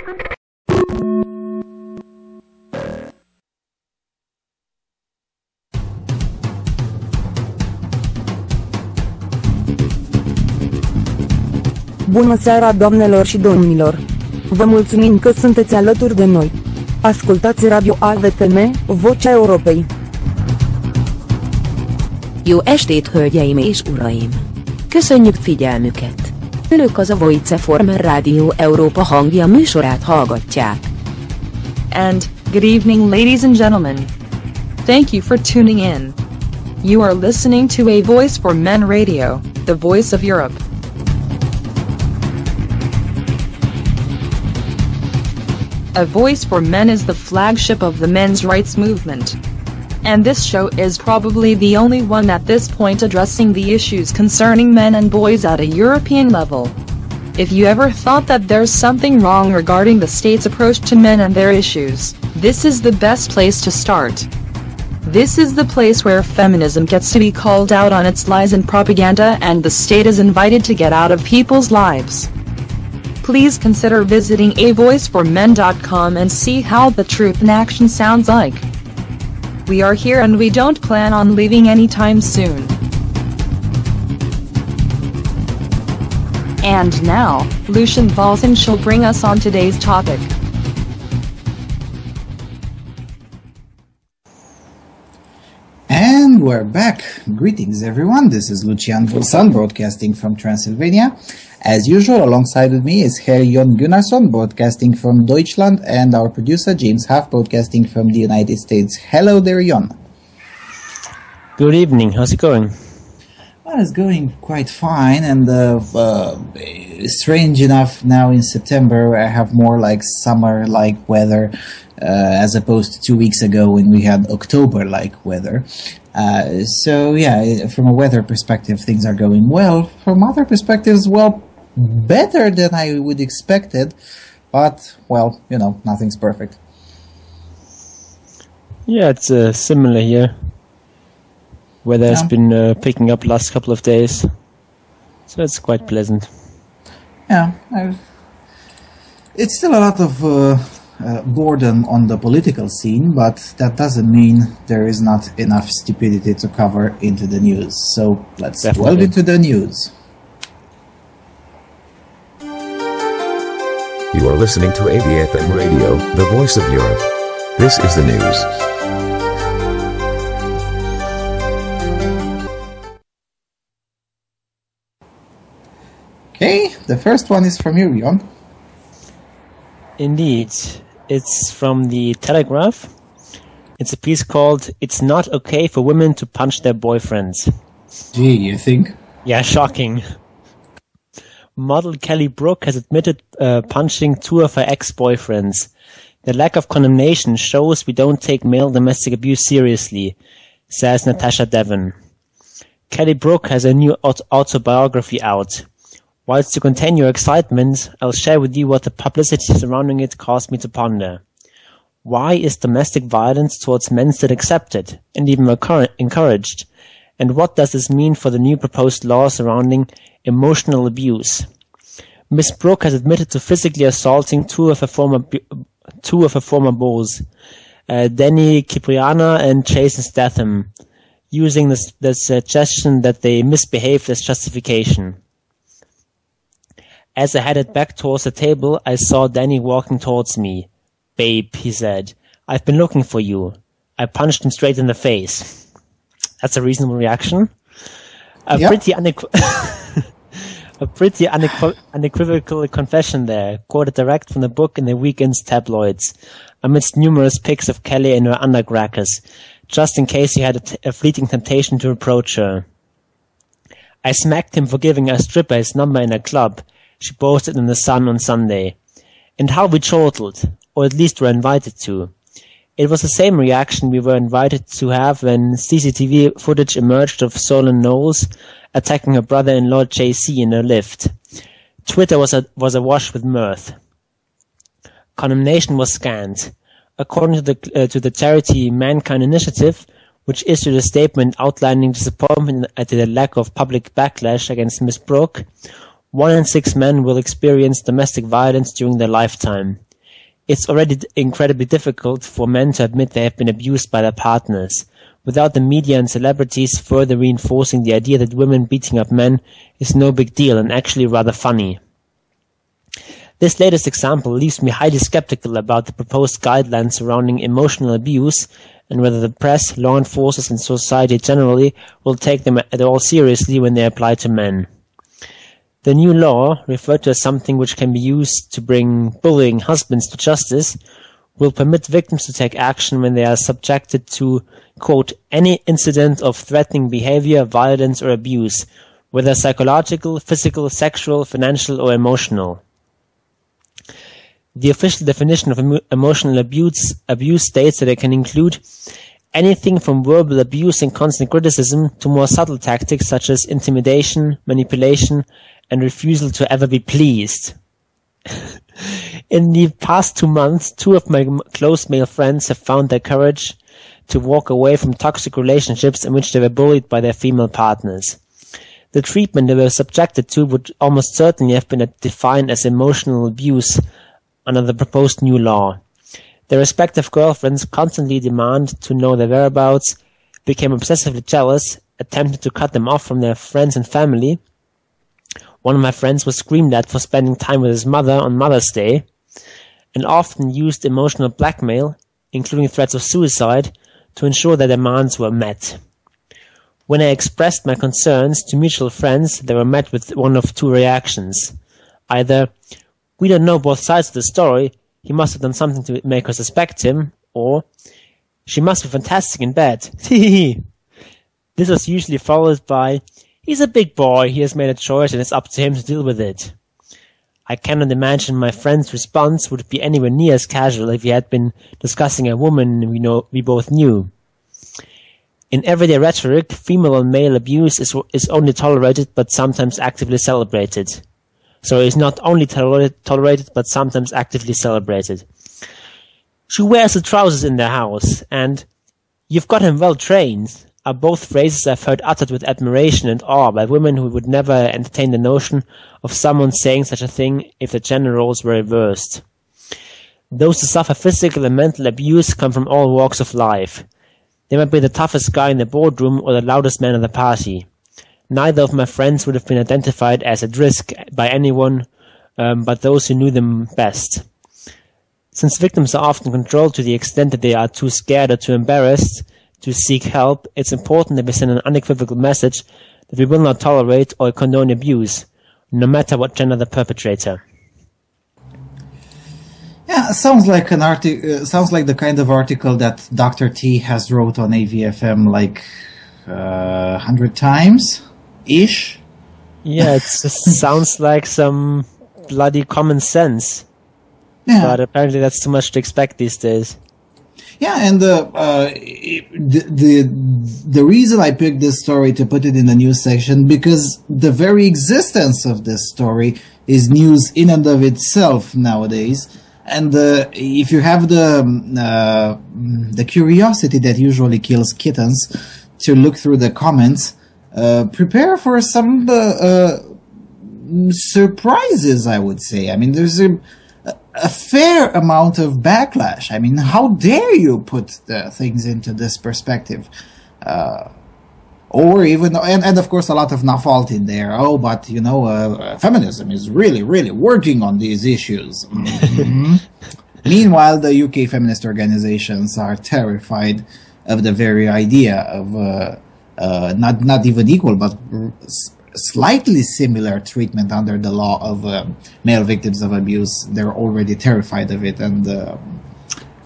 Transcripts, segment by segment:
Bună seara, doamnelor și domnilor! Vă mulțumim că sunteți alături de noi. Ascultați Radio AVFM, Vocea Europei. Jó estét, hölgyeim és uraim! Köszönjük figyelmüket! Önök az AVFM Rádió Európa hangja műsorát hallgatják. And, good evening ladies and gentlemen. Thank you for tuning in. You are listening to A Voice for Men Radio, the voice of Europe. A Voice for Men is the flagship of the men's rights movement. And this show is probably the only one at this point addressing the issues concerning men and boys at a European level. If you ever thought that there's something wrong regarding the state's approach to men and their issues, this is the best place to start. This is the place where feminism gets to be called out on its lies and propaganda, and the state is invited to get out of people's lives. Please consider visiting avoiceformen.com and see how the truth in action sounds like. We are here and we don't plan on leaving anytime soon. And now, Lucian Balzan shall bring us on today's topic. And we're back. Greetings everyone, this is Lucian Balzan broadcasting from Transylvania. As usual, alongside with me is Herr Jon Gunnarsson, broadcasting from Deutschland, and our producer James Huff, broadcasting from the United States. Hello there, Jon. Good evening, how's it going? Well, it's going quite fine, and strange enough, now in September I have more like summer-like weather, as opposed to 2 weeks ago when we had October-like weather. So yeah, from a weather perspective, things are going well. From other perspectives, well, better than I would expected, but, well, you know, nothing's perfect. Yeah, it's similar here. Weather has been picking up last couple of days, so it's quite pleasant. Yeah, it's still a lot of boredom on the political scene, but that doesn't mean there is not enough stupidity to cover into the news. So let's delve into the news. You are listening to AVFM Radio, the voice of Europe. This is the news. Okay, the first one is from you, Jon. Indeed. It's from the Telegraph. It's a piece called "It's Not Okay for Women to Punch Their Boyfriends." Gee, you think? Yeah, shocking. Model Kelly Brook has admitted punching 2 of her ex-boyfriends. The lack of condemnation shows we don't take male domestic abuse seriously, says Natasha Devon. Kelly Brook has a new autobiography out. Whilst to contain your excitement, I'll share with you what the publicity surrounding it caused me to ponder. Why is domestic violence towards men still accepted, and even encouraged? And what does this mean for the new proposed law surrounding emotional abuse? Miss Brooke has admitted to physically assaulting two of her former beaux, Danny Cipriana and Jason Statham, using the suggestion that they misbehaved as justification. As I headed back towards the table, I saw Danny walking towards me. "Babe," he said, "I've been looking for you." I punched him straight in the face. That's a reasonable reaction. A pretty unequivocal confession there, quoted direct from the book in the weekend's tabloids, amidst numerous pics of Kelly in her undercrackers, just in case he had a fleeting temptation to approach her. I smacked him for giving a stripper his number in a club, she posted in the Sun on Sunday. And how we chortled, or at least were invited to. It was the same reaction we were invited to have when CCTV footage emerged of Solon Knowles attacking her brother-in-law JC in a lift. Twitter was awash with mirth. Condemnation was scant. According to the charity Mankind Initiative, which issued a statement outlining disappointment at the lack of public backlash against Miss Brooke, 1 in 6 men will experience domestic violence during their lifetime. It's already incredibly difficult for men to admit they have been abused by their partners, without the media and celebrities further reinforcing the idea that women beating up men is no big deal and actually rather funny. This latest example leaves me highly skeptical about the proposed guidelines surrounding emotional abuse and whether the press, law enforcers and society generally will take them at all seriously when they apply to men. The new law, referred to as something which can be used to bring bullying husbands to justice, will permit victims to take action when they are subjected to, quote, any incident of threatening behavior, violence or abuse, whether psychological, physical, sexual, financial or emotional. The official definition of emotional abuse states that it can include anything from verbal abuse and constant criticism to more subtle tactics such as intimidation, manipulation, and refusal to ever be pleased. In the past 2 months, 2 of my close male friends have found their courage to walk away from toxic relationships in which they were bullied by their female partners. The treatment they were subjected to would almost certainly have been defined as emotional abuse under the proposed new law. Their respective girlfriends constantly demand to know their whereabouts, became obsessively jealous, attempted to cut them off from their friends and family. One of my friends was screamed at for spending time with his mother on Mother's Day, and often used emotional blackmail, including threats of suicide, to ensure their demands were met. When I expressed my concerns to mutual friends, they were met with one of 2 reactions. Either, we don't know both sides of the story, he must have done something to make her suspect him, or, she must be fantastic in bed. This was usually followed by, he's a big boy, he has made a choice and it's up to him to deal with it. I cannot imagine my friend's response would be anywhere near as casual if he had been discussing a woman we both knew. In everyday rhetoric, female and male abuse is only tolerated but sometimes actively celebrated. So it's not only tolerated but sometimes actively celebrated. She wears the trousers in the house, and you've got him well trained are both phrases I've heard uttered with admiration and awe by women who would never entertain the notion of someone saying such a thing if the gender roles were reversed. Those who suffer physical and mental abuse come from all walks of life. They might be the toughest guy in the boardroom or the loudest man at the party. Neither of my friends would have been identified as at risk by anyone but those who knew them best. Since victims are often controlled to the extent that they are too scared or too embarrassed to seek help, it's important that we send an unequivocal message that we will not tolerate or condone abuse, no matter what gender the perpetrator. Yeah, sounds like sounds like the kind of article that Dr. T has wrote on AVFM like 100 times ish. Yeah, it sounds like some bloody common sense. Yeah. But apparently that's too much to expect these days. Yeah, and the reason I picked this story to put it in the news section, because the very existence of this story is news in and of itself nowadays. And if you have the curiosity that usually kills kittens to look through the comments, prepare for some surprises, I would say. I mean, there's a fair amount of backlash. I mean, how dare you put the things into this perspective? Or even, and of course, a lot of fault in there. Oh, but, you know, feminism is really, really working on these issues. Mm-hmm. Meanwhile, the UK feminist organizations are terrified of the very idea of not even equal, but slightly similar treatment under the law of male victims of abuse. They're already terrified of it, and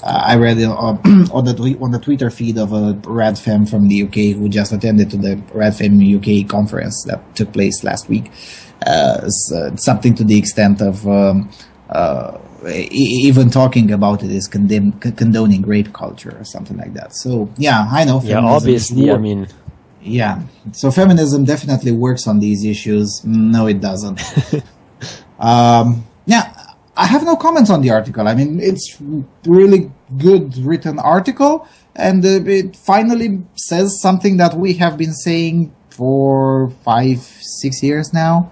I read it on the Twitter feed of a Rad Femme from the UK who just attended to the Rad Femme UK conference that took place last week. Something to the extent of even talking about it is condoning rape culture or something like that. So yeah, I know. Yeah, obviously. I mean. Yeah, so feminism definitely works on these issues. No, it doesn't. Yeah, I have no comments on the article. I mean, it's really good written article, and it finally says something that we have been saying for 5-6 years now,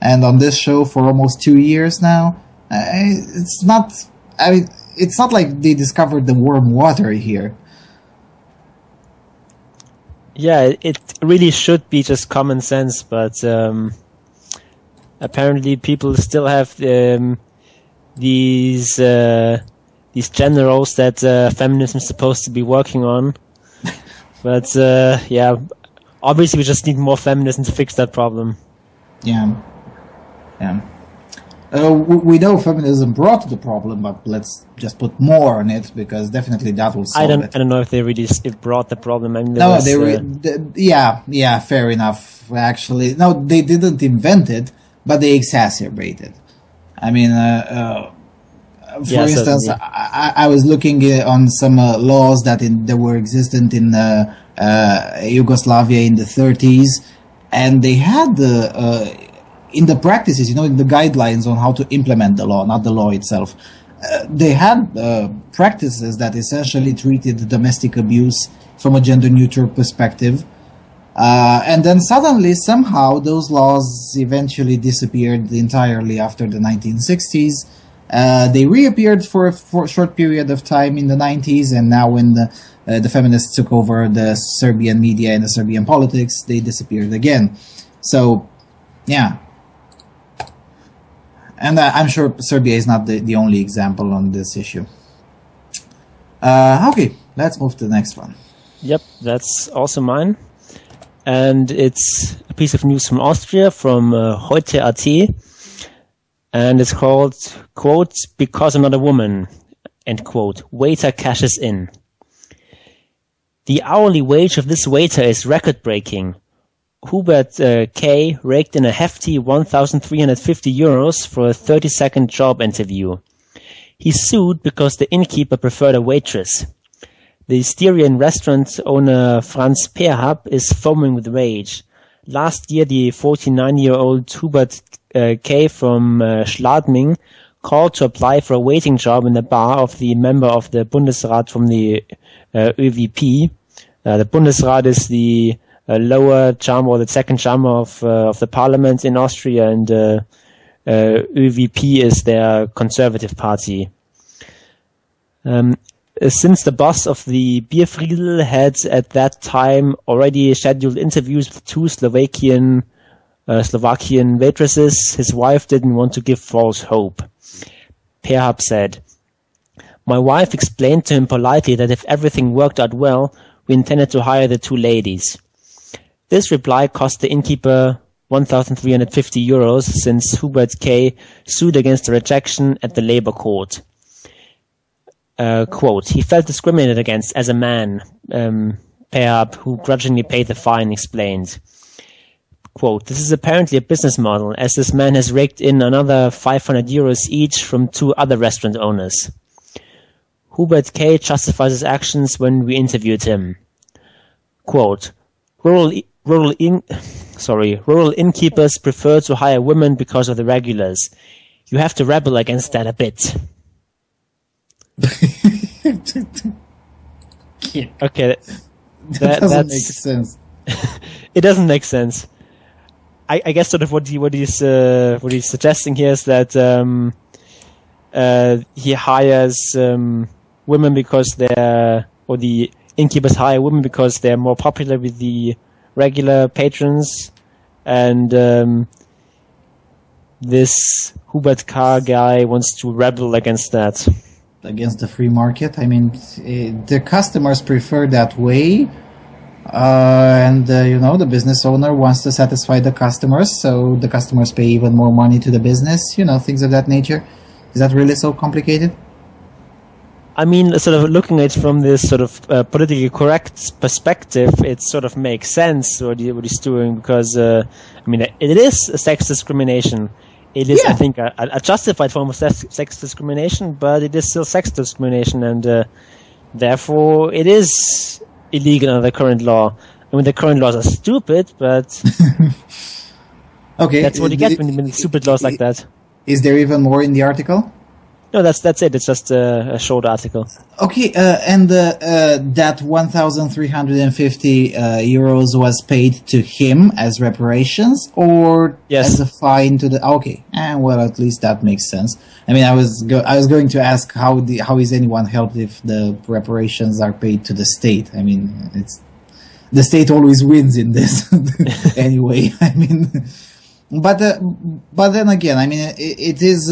and on this show for almost 2 years now. It's not. I mean, it's not like they discovered the warm water here. Yeah, it really should be just common sense, but apparently people still have these generals that feminism is supposed to be working on. But yeah, obviously we just need more feminism to fix that problem. Yeah. We know feminism brought the problem, but let's just put more on it, because definitely that will solve it. I don't know if they really brought the problem. I mean, yeah, fair enough. Actually, no, they didn't invent it, but they exacerbated. I mean, for instance, I was looking on some laws that were existent in Yugoslavia in the 30s, and they had in the practices, in the guidelines on how to implement the law, not the law itself, they had practices that essentially treated domestic abuse from a gender-neutral perspective. And then suddenly, somehow, those laws eventually disappeared entirely after the 1960s. They reappeared for a short period of time in the 90s, and now when the feminists took over the Serbian media and the Serbian politics, they disappeared again. So, yeah. And I'm sure Serbia is not the only example on this issue. Okay, let's move to the next one. Yep, that's also mine. And it's a piece of news from Austria, from Heute.at. And it's called, quote, "Because I'm not a woman," end quote, "waiter cashes in." The hourly wage of this waiter is record-breaking. Hubert K. raked in a hefty €1,350 for a 30-second job interview. He sued because the innkeeper preferred a waitress. The Styrian restaurant owner Franz Perhab is foaming with rage. Last year, the 49-year-old Hubert K. from Schladming called to apply for a waiting job in the bar of the member of the Bundesrat from the ÖVP. The Bundesrat is the lower chamber, or the second chamber of the parliament in Austria, and ÖVP is their conservative party. Since the boss of the Bierfriedel had at that time already scheduled interviews with two Slovakian waitresses, his wife didn't want to give false hope. Perhab said, "My wife explained to him politely that if everything worked out well, we intended to hire the two ladies." This reply cost the innkeeper €1,350, since Hubert K. sued against the rejection at the labor court. Quote, "He felt discriminated against as a man," Perhab, who grudgingly paid the fine, explained. Quote, "This is apparently a business model, as this man has raked in another €500 each from two other restaurant owners." Hubert K. justifies his actions when we interviewed him. Quote, Rural innkeepers prefer to hire women because of the regulars. You have to rebel against that a bit." Okay, that doesn't make sense. It doesn't make sense. I guess sort of what he's suggesting here is that he hires women because the innkeepers hire women because they're more popular with the regular patrons, and this Hubert K. guy wants to rebel against that. Against the free market. I mean, the customers prefer that way, and the business owner wants to satisfy the customers, so the customers pay even more money to the business, things of that nature. Is that really so complicated? I mean, sort of looking at it from this sort of politically correct perspective, it sort of makes sense what he's doing, because it is a sex discrimination. It is, I think, a justified form of sex discrimination, but it is still sex discrimination, and therefore it is illegal under the current law. I mean, the current laws are stupid, but okay, that's what you get when you make stupid laws like that. Is there even more in the article? No, that's it. It's just a short article. Okay, and that 1,350 euros was paid to him as reparations, or Yes. as a fine to the. Okay, well, at least that makes sense. I mean, I was going to ask how is anyone helped if the reparations are paid to the state? I mean, the state always wins in this anyway. I mean, but then again, I mean, it is.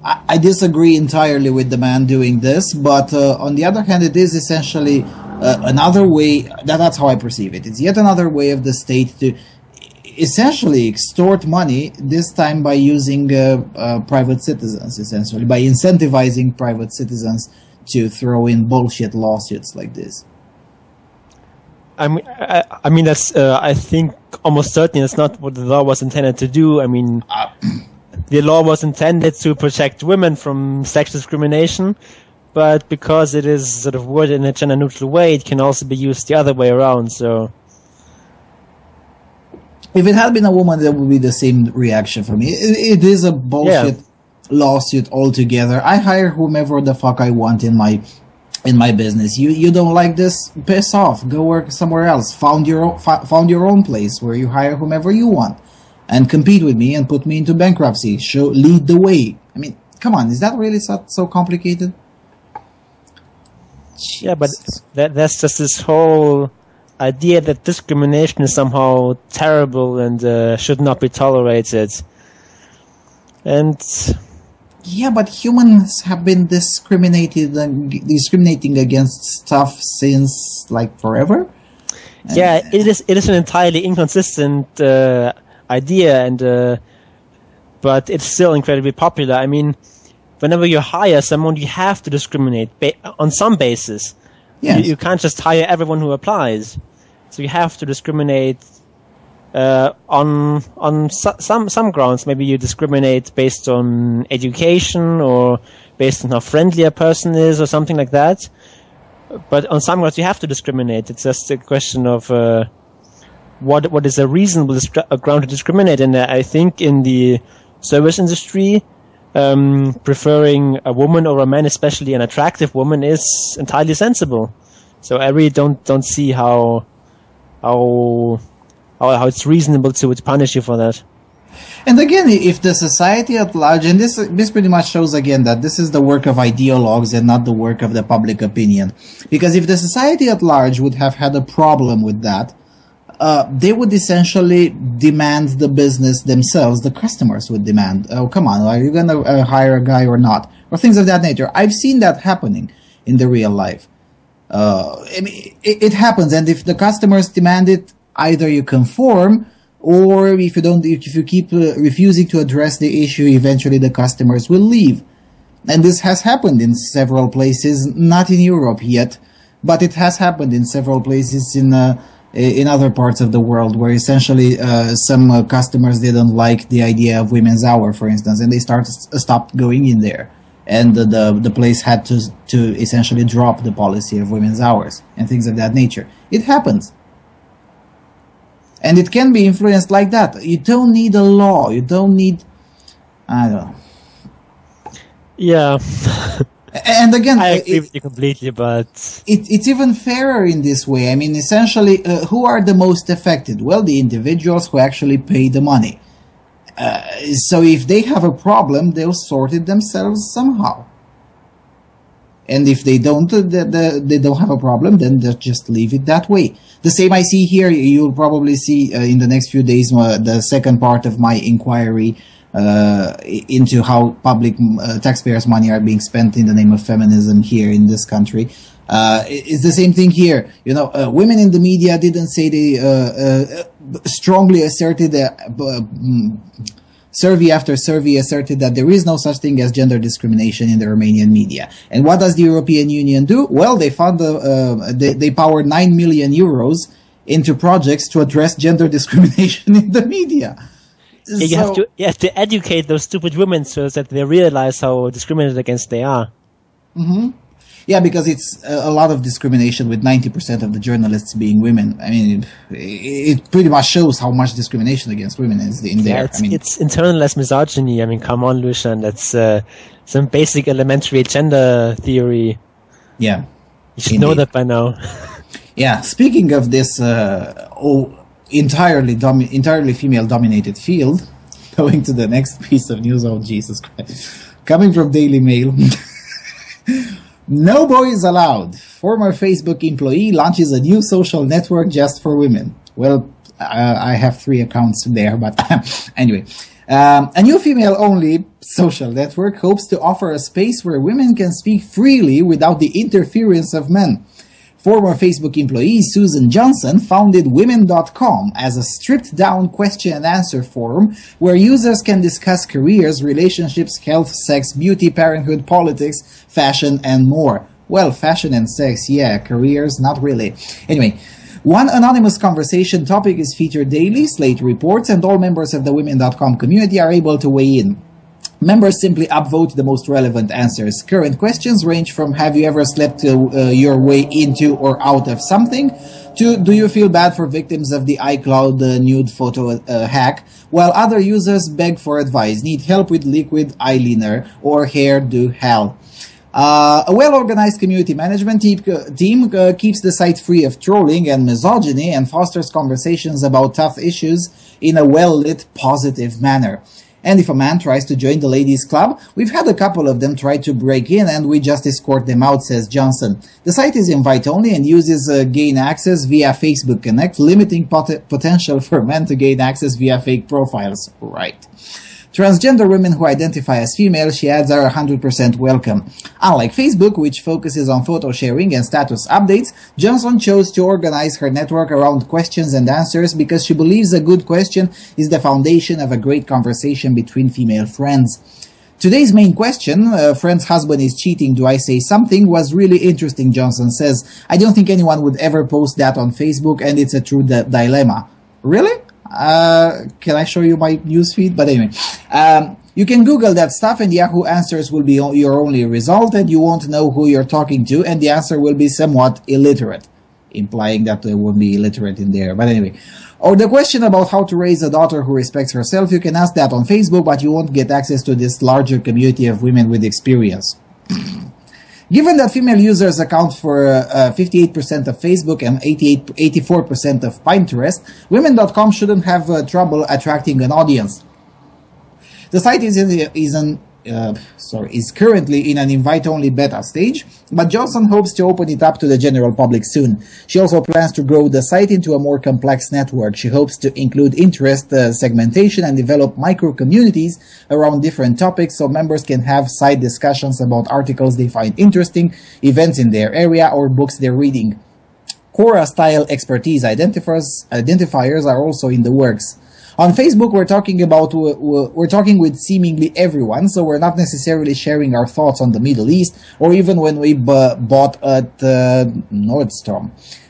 I disagree entirely with the man doing this, but on the other hand, it is essentially another way. That's how I perceive it. It's yet another way of the state to essentially extort money. This time by using private citizens, essentially by incentivizing private citizens to throw in bullshit lawsuits like this. I mean that's. I think almost certainly that's not what the law was intended to do. I mean. The law was intended to protect women from sex discrimination, but because it is sort of worded in a gender-neutral way, it can also be used the other way around. So, if it had been a woman, that would be the same reaction for me. It is a bullshit lawsuit altogether. I hire whomever the fuck I want in my business. You don't like this? Piss off. Go work somewhere else. Found your own place where you hire whomever you want. And compete with me and put me into bankruptcy. Lead the way. I mean, come on, is that really so complicated? Yeah, but that's just this whole idea that discrimination is somehow terrible and should not be tolerated. And yeah, but humans have been discriminating against stuff since like forever. Yeah, it is an entirely inconsistent idea, and but it's still incredibly popular. I mean, whenever you hire someone, you have to discriminate on some basis. Yes. You can't just hire everyone who applies. So you have to discriminate on some grounds. Maybe you discriminate based on education or based on how friendly a person is or something like that. But on some grounds you have to discriminate. It's just a question of what is a reasonable ground to discriminate. And I think in the service industry, preferring a woman or a man, especially an attractive woman, is entirely sensible. So I really don't see how it's reasonable to punish you for that. And again, if the society at large, and this pretty much shows again that this is the work of ideologues and not the work of the public opinion. Because if the society at large would have had a problem with that, they would essentially demand the business themselves. The customers would demand, oh, come on, are you going to hire a guy or not? Or things of that nature. I've seen that happening in the real life. I mean, it happens. And if the customers demand it, either you conform, or if you keep refusing to address the issue, eventually the customers will leave. And this has happened in several places, not in Europe yet, but it has happened in several places in other parts of the world, where essentially some customers didn't like the idea of women's hour, for instance, and they stopped going in there, and the place had to essentially drop the policy of women's hours and things of that nature. It happens. And it can be influenced like that. You don't need a law. You don't need, I don't know. Yeah. And again, I agree with you completely, but it's even fairer in this way. I mean, essentially, who are the most affected? Well, the individuals who actually pay the money. So if they have a problem, they'll sort it themselves somehow. And if they don't have a problem, then they'll just leave it that way. The same I see here. You'll probably see in the next few days the second part of my inquiry into how public taxpayers' money are being spent in the name of feminism here in this country. It's the same thing here. You know, women in the media didn't say they strongly asserted survey after survey asserted that there is no such thing as gender discrimination in the Romanian media. And what does the European Union do? Well, they found they powered 9 million euros into projects to address gender discrimination in the media. Yeah, you have to educate those stupid women so that they realize how discriminated against they are. Mm-hmm. Yeah, because it's a lot of discrimination with 90% of the journalists being women. I mean, it pretty much shows how much discrimination against women is in there. It's internalized misogyny. I mean, come on, Lucian. That's some basic elementary gender theory. Yeah. You should know that by now. Yeah. Speaking of this entirely female-dominated field, going to the next piece of news. Oh, Jesus Christ. Coming from Daily Mail. No boys allowed. Former Facebook employee launches a new social network just for women. Well, I have 3 accounts there, but anyway. A new female-only social network hopes to offer a space where women can speak freely without the interference of men. Former Facebook employee Susan Johnson founded Women.com as a stripped-down question-and-answer forum where users can discuss careers, relationships, health, sex, beauty, parenthood, politics, fashion, and more. Well, fashion and sex, yeah. Careers, not really. Anyway, one anonymous conversation topic is featured daily, Slate reports, and all members of the Women.com community are able to weigh in. Members simply upvote the most relevant answers. Current questions range from have you ever slept your way into or out of something to do you feel bad for victims of the iCloud nude photo hack, while other users beg for advice, need help with liquid eyeliner or hair do hell. A well-organized community management team keeps the site free of trolling and misogyny and fosters conversations about tough issues in a well-lit, positive manner. And if a man tries to join the ladies' club, we've had a couple of them try to break in and we just escort them out, says Johnson. The site is invite-only and uses gain access via Facebook Connect, limiting potential for men to gain access via fake profiles. Right. Transgender women who identify as female, she adds, are 100% welcome. Unlike Facebook, which focuses on photo sharing and status updates, Johnson chose to organize her network around questions and answers because she believes a good question is the foundation of a great conversation between female friends. Today's main question, friend's husband is cheating, do I say something, was really interesting, Johnson says. I don't think anyone would ever post that on Facebook and it's a true dilemma. Really? Can I show you my newsfeed? But anyway, you can Google that stuff and Yahoo Answers will be your only result and you won't know who you're talking to and the answer will be somewhat illiterate, implying that there will be illiterate in there. But anyway, or the question about how to raise a daughter who respects herself, you can ask that on Facebook, but you won't get access to this larger community of women with experience. Given that female users account for 58% of Facebook and 84% of Pinterest, Women.com shouldn't have trouble attracting an audience. The site is currently in an invite-only beta stage, but Johnson hopes to open it up to the general public soon. She also plans to grow the site into a more complex network. She hopes to include interest segmentation and develop micro-communities around different topics so members can have side discussions about articles they find interesting, events in their area, or books they're reading. Quora-style expertise identifiers are also in the works. On Facebook, we're talking with seemingly everyone, so we're not necessarily sharing our thoughts on the Middle East, or even when we bought at Nordstrom.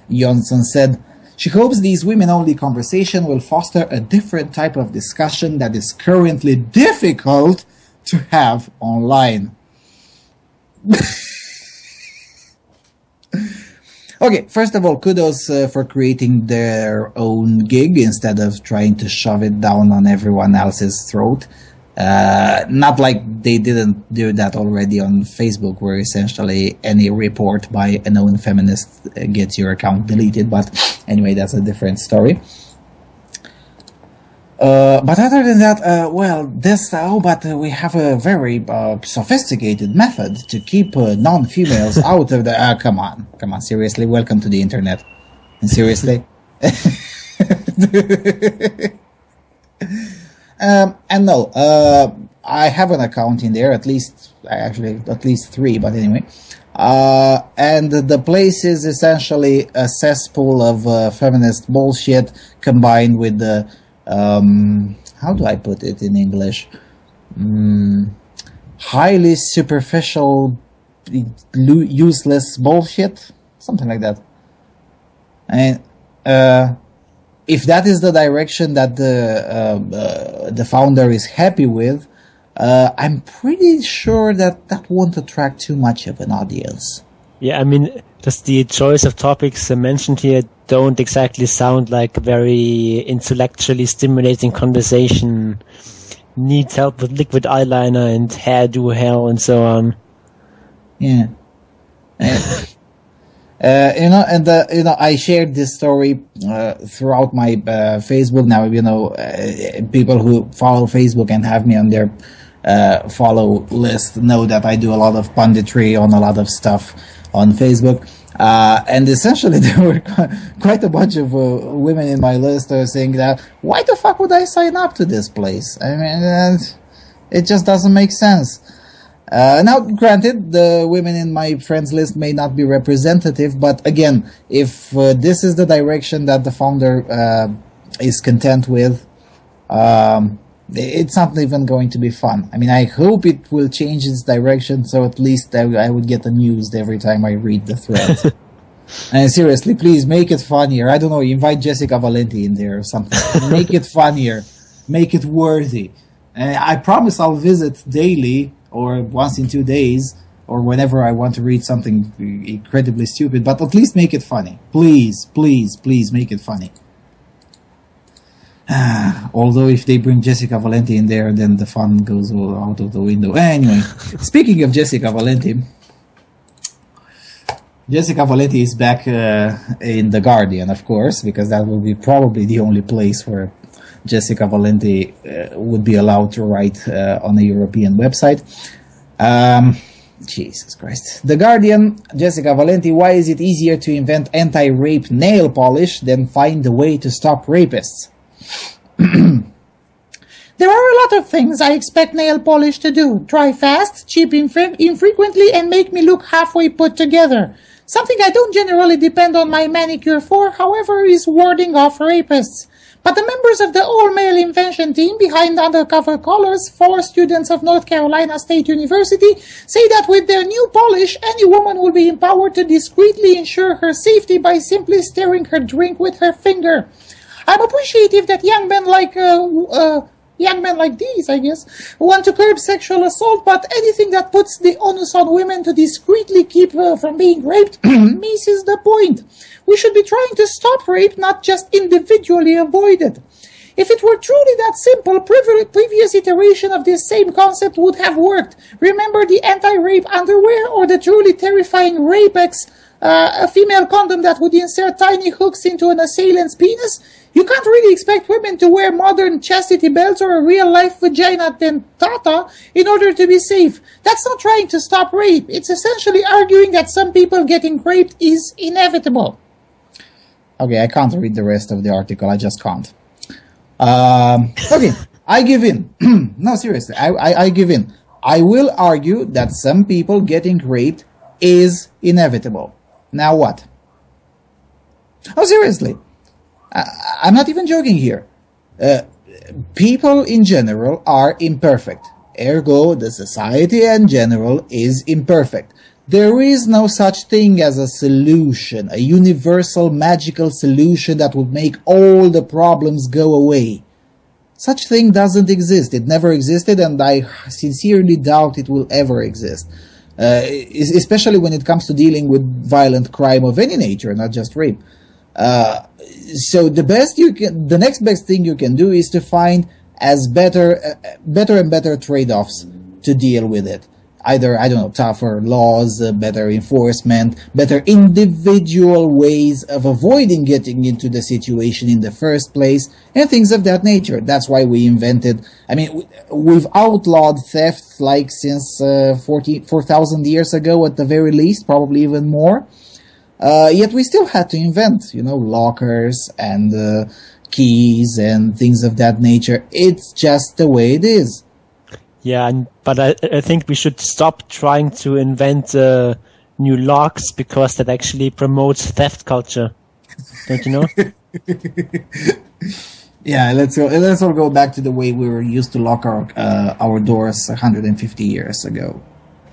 Johnson said, she hopes these women-only conversation will foster a different type of discussion that is currently difficult to have online. Okay, first of all, kudos for creating their own gig instead of trying to shove it down on everyone else's throat. Not like they didn't do that already on Facebook, where essentially any report by a known feminist gets your account deleted. But anyway, that's a different story. But other than that, we have a very sophisticated method to keep non-females out of the... come on, seriously, welcome to the internet. And seriously? And no, I have an account in there, at least 3, but anyway. And the place is essentially a cesspool of feminist bullshit combined with the... how do I put it in English? Highly superficial, useless bullshit, something like that. And if that is the direction that the founder is happy with, I'm pretty sure that won't attract too much of an audience. Yeah, I mean, just the choice of topics mentioned here don't exactly sound like a very intellectually stimulating conversation. Needs help with liquid eyeliner and hairdo hell and so on. Yeah. I shared this story throughout my Facebook. Now, people who follow Facebook and have me on their follow list know that I do a lot of punditry on a lot of stuff on Facebook. And essentially, there were quite a bunch of women in my list saying that, why the fuck would I sign up to this place? I mean, it just doesn't make sense. Now, granted, the women in my friends list may not be representative, but again, if this is the direction that the founder is content with, it's not even going to be fun. I mean, I hope it will change its direction, so at least I would get amused every time I read the thread. And seriously, please make it funnier. I don't know, invite Jessica Valenti in there or something. Make it funnier. Make it worthy. And I promise I'll visit daily or once in 2 days or whenever I want to read something incredibly stupid, but at least make it funny. Please, please, please make it funny. Although if they bring Jessica Valenti in there, then the fun goes all out of the window. Anyway, speaking of Jessica Valenti, Jessica Valenti is back in The Guardian, of course, because that will be probably the only place where Jessica Valenti would be allowed to write on a European website. Jesus Christ. The Guardian, Jessica Valenti, why is it easier to invent anti-rape nail polish than find a way to stop rapists? There are a lot of things I expect nail polish to do. Dry fast, cheap infrequently, and make me look halfway put together. Something I don't generally depend on my manicure for, however, is warding off rapists. But the members of the all-male invention team behind Undercover Colors, 4 students of North Carolina State University, say that with their new polish, any woman will be empowered to discreetly ensure her safety by simply stirring her drink with her finger. I'm appreciative that young men like these, I guess, want to curb sexual assault, but anything that puts the onus on women to discreetly keep from being raped misses the point. We should be trying to stop rape, not just individually avoid it. If it were truly that simple, previous iteration of this same concept would have worked. Remember the anti-rape underwear or the truly terrifying Rapex, a female condom that would insert tiny hooks into an assailant's penis? You can't really expect women to wear modern chastity belts or a real-life vagina dentata in order to be safe. That's not trying to stop rape. It's essentially arguing that some people getting raped is inevitable. Okay, I can't read the rest of the article. I just can't. Okay, I give in. No, seriously, I give in. I will argue that some people getting raped is inevitable. Now what? Oh, seriously. I'm not even joking here. People in general are imperfect. Ergo, the society in general is imperfect. There is no such thing as a solution, a universal magical solution that would make all the problems go away. Such thing doesn't exist. It never existed, and I sincerely doubt it will ever exist. Especially when it comes to dealing with violent crime of any nature, not just rape. So the next best thing you can do is to find better and better trade-offs to deal with it. Either, I don't know, tougher laws, better enforcement, better individual ways of avoiding getting into the situation in the first place, and things of that nature. That's why we invented, I mean, we've outlawed theft like since 4,000 years ago at the very least, probably even more. Yet we still had to invent, lockers and keys and things of that nature. It's just the way it is. Yeah, but I think we should stop trying to invent new locks because that actually promotes theft culture. Don't you know? Yeah, let's all go back to the way we were used to lock our doors 150 years ago.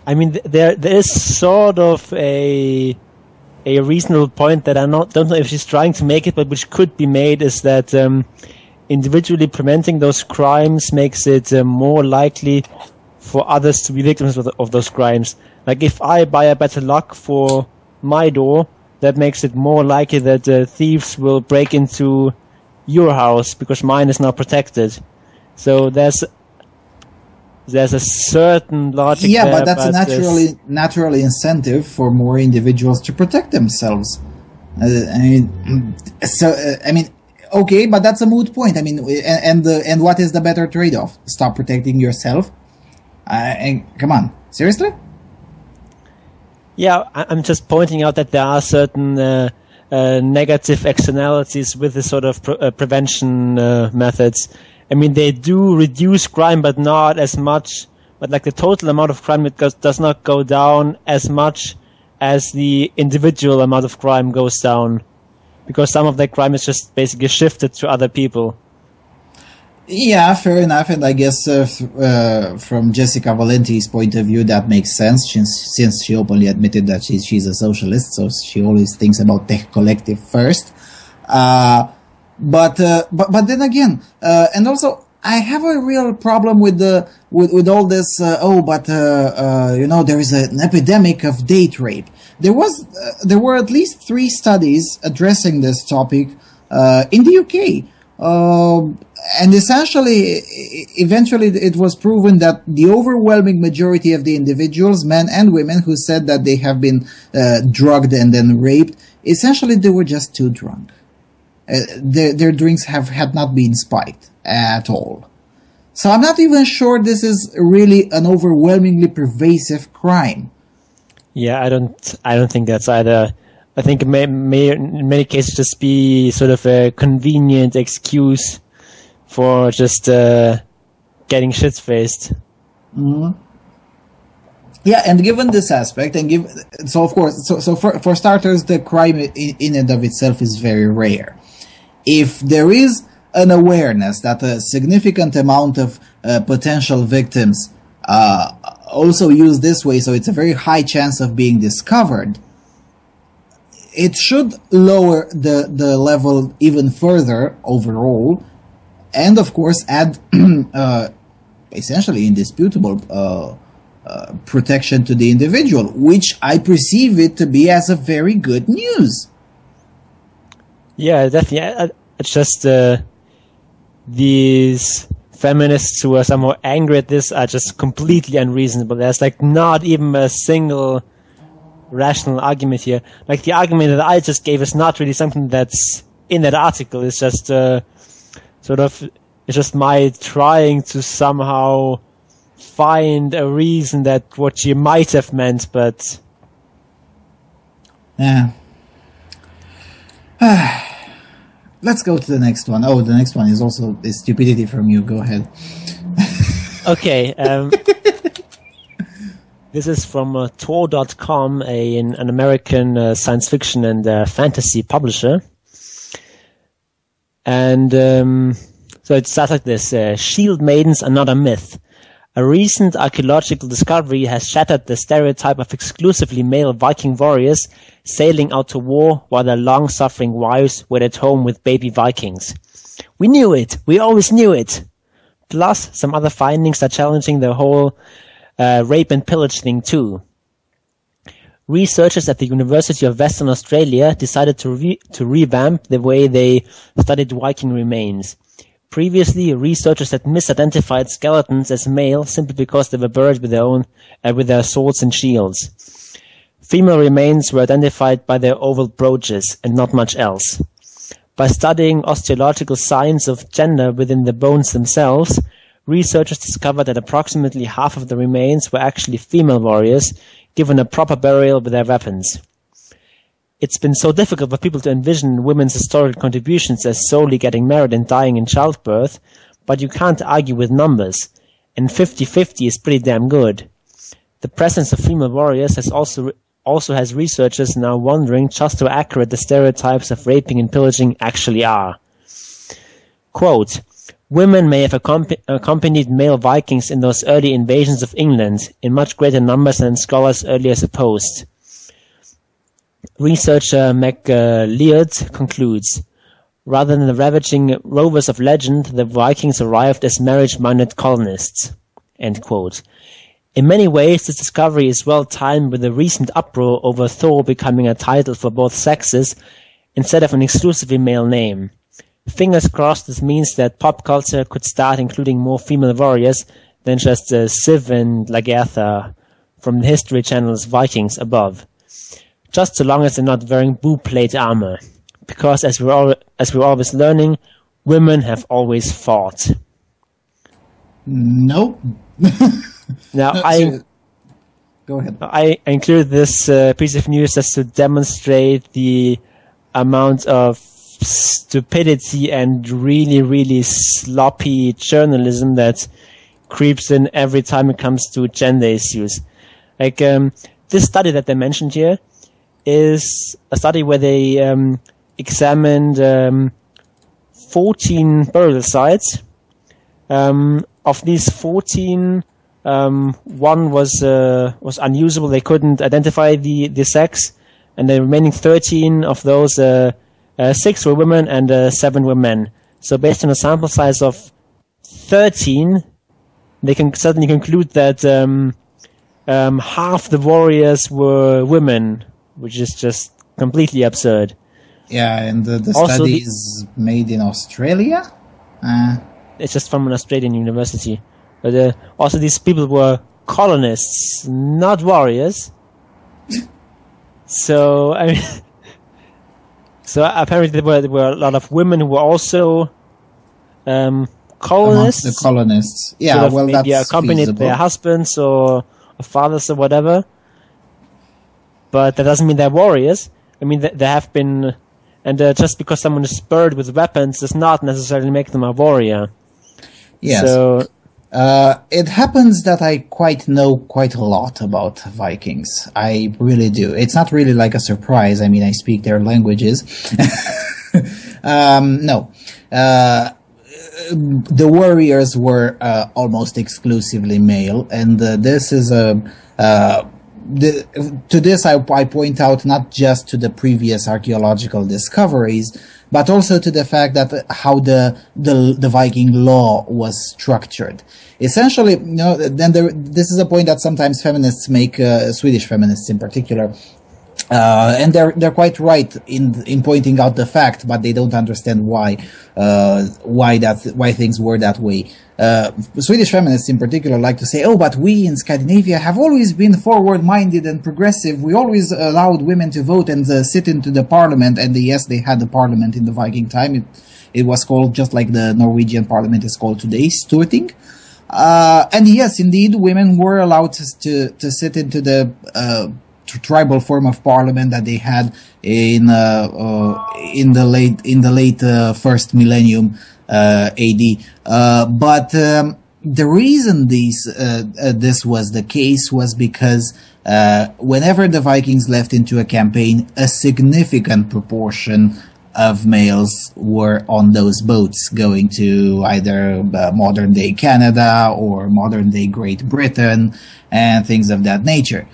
I mean, there is sort of a reasonable point that I don't know if she's trying to make it, but which could be made, is that individually preventing those crimes makes it more likely for others to be victims of those crimes. Like if I buy a better lock for my door, that makes it more likely that thieves will break into your house because mine is now protected. So there's a certain logic. Yeah, there, but that's a natural incentive for more individuals to protect themselves. Okay, but that's a moot point. I mean, and what is the better trade-off? Stop protecting yourself? And come on, seriously? Yeah, I'm just pointing out that there are certain negative externalities with this sort of prevention methods. I mean, they do reduce crime, but not as much. But like the total amount of crime does not go down as much as the individual amount of crime goes down, because some of that crime is just basically shifted to other people. Yeah, fair enough, and I guess from Jessica Valenti's point of view, that makes sense, since she openly admitted that she's a socialist, so she always thinks about the collective first. But then again, and also I have a real problem with all this. There is an epidemic of date rape. There were at least 3 studies addressing this topic in the UK. And eventually it was proven that the overwhelming majority of the individuals, men and women, who said that they have been drugged and then raped, essentially they were just too drunk. Their drinks had not been spiked at all. So I'm not even sure this is really an overwhelmingly pervasive crime. Yeah, I don't think that's either. I think it may in many cases just be sort of a convenient excuse for just getting shit-faced. Mm-hmm. Yeah, and given this aspect, for starters, the crime in and of itself is very rare. If there is an awareness that a significant amount of potential victims also use this way, so it's a very high chance of being discovered, it should lower the level even further overall, and of course add essentially indisputable protection to the individual, which I perceive it to be as a very good news. Yeah, definitely. It's just these feminists who are somehow angry at this are just completely unreasonable. There's like not even a single rational argument here. Like the argument that I just gave is not really something that's in that article. It's just it's just my trying to somehow find a reason that what she might have meant, but yeah. Let's go to the next one. Oh, the next one is also a stupidity from you. Go ahead. Okay. This is from Tor.com, an American science fiction and fantasy publisher. And so it starts like this. Shield maidens are not a myth. A recent archaeological discovery has shattered the stereotype of exclusively male Viking warriors sailing out to war while their long-suffering wives were at home with baby Vikings. We knew it! We always knew it! Plus, some other findings are challenging the whole rape and pillage thing too. Researchers at the University of Western Australia decided to revamp the way they studied Viking remains. Previously, researchers had misidentified skeletons as male simply because they were buried with their swords and shields. Female remains were identified by their oval brooches and not much else. By studying osteological signs of gender within the bones themselves, researchers discovered that approximately half of the remains were actually female warriors, given a proper burial with their weapons. It's been so difficult for people to envision women's historical contributions as solely getting married and dying in childbirth, but you can't argue with numbers, and 50-50 is pretty damn good. The presence of female warriors also has researchers now wondering just how accurate the stereotypes of raping and pillaging actually are. Quote, women may have accompanied male Vikings in those early invasions of England in much greater numbers than scholars earlier supposed. Researcher McLeod concludes, rather than the ravaging rovers of legend, the Vikings arrived as marriage-minded colonists. End quote. In many ways, this discovery is well timed with the recent uproar over Thor becoming a title for both sexes instead of an exclusively male name. Fingers crossed this means that pop culture could start including more female warriors than just Civ and Lagertha from the History Channel's Vikings above. Just so long as they're not wearing boob-plate armor. Because as we're always learning, women have always fought. Nope. Now, Go ahead. I included this piece of news just to demonstrate the amount of stupidity and really, really sloppy journalism that creeps in every time it comes to gender issues. Like, this study that they mentioned here is a study where they examined 14 burial sites. Of these 14, one was unusable. They couldn't identify the sex, and the remaining 13 of those, 6 were women and 7 were men. So based on a sample size of 13, they can certainly conclude that half the warriors were women, which is just completely absurd. Yeah, and the study is made in Australia? It's just from an Australian university. But also these people were colonists, not warriors. So, I mean, so apparently there were a lot of women who were also colonists. Amongst the colonists. Yeah, sort of well, maybe that's accompanied feasible. their husbands or fathers or whatever. But that doesn't mean they're warriors. I mean, there have been... And just because someone is spurred with weapons does not necessarily make them a warrior. Yes. So, it happens that I know quite a lot about Vikings. I really do. It's not really like a surprise. I mean, I speak their languages. No. The warriors were almost exclusively male, and this is to this I point out not just to the previous archaeological discoveries, but also to the fact that how the Viking law was structured. Essentially, this is a point that sometimes feminists make, Swedish feminists in particular, and they're quite right in pointing out the fact, but they don't understand why things were that way. Swedish feminists in particular like to say, oh, but we in Scandinavia have always been forward-minded and progressive. We always allowed women to vote and sit into the parliament. And yes, they had the parliament in the Viking time. It was called just like the Norwegian parliament is called today, Storting. And yes, indeed, women were allowed to sit into the tribal form of parliament that they had in the late first millennium AD. But the reason this was the case was because whenever the Vikings left into a campaign, a significant proportion of males were on those boats going to either modern day Canada or modern day Great Britain and things of that nature.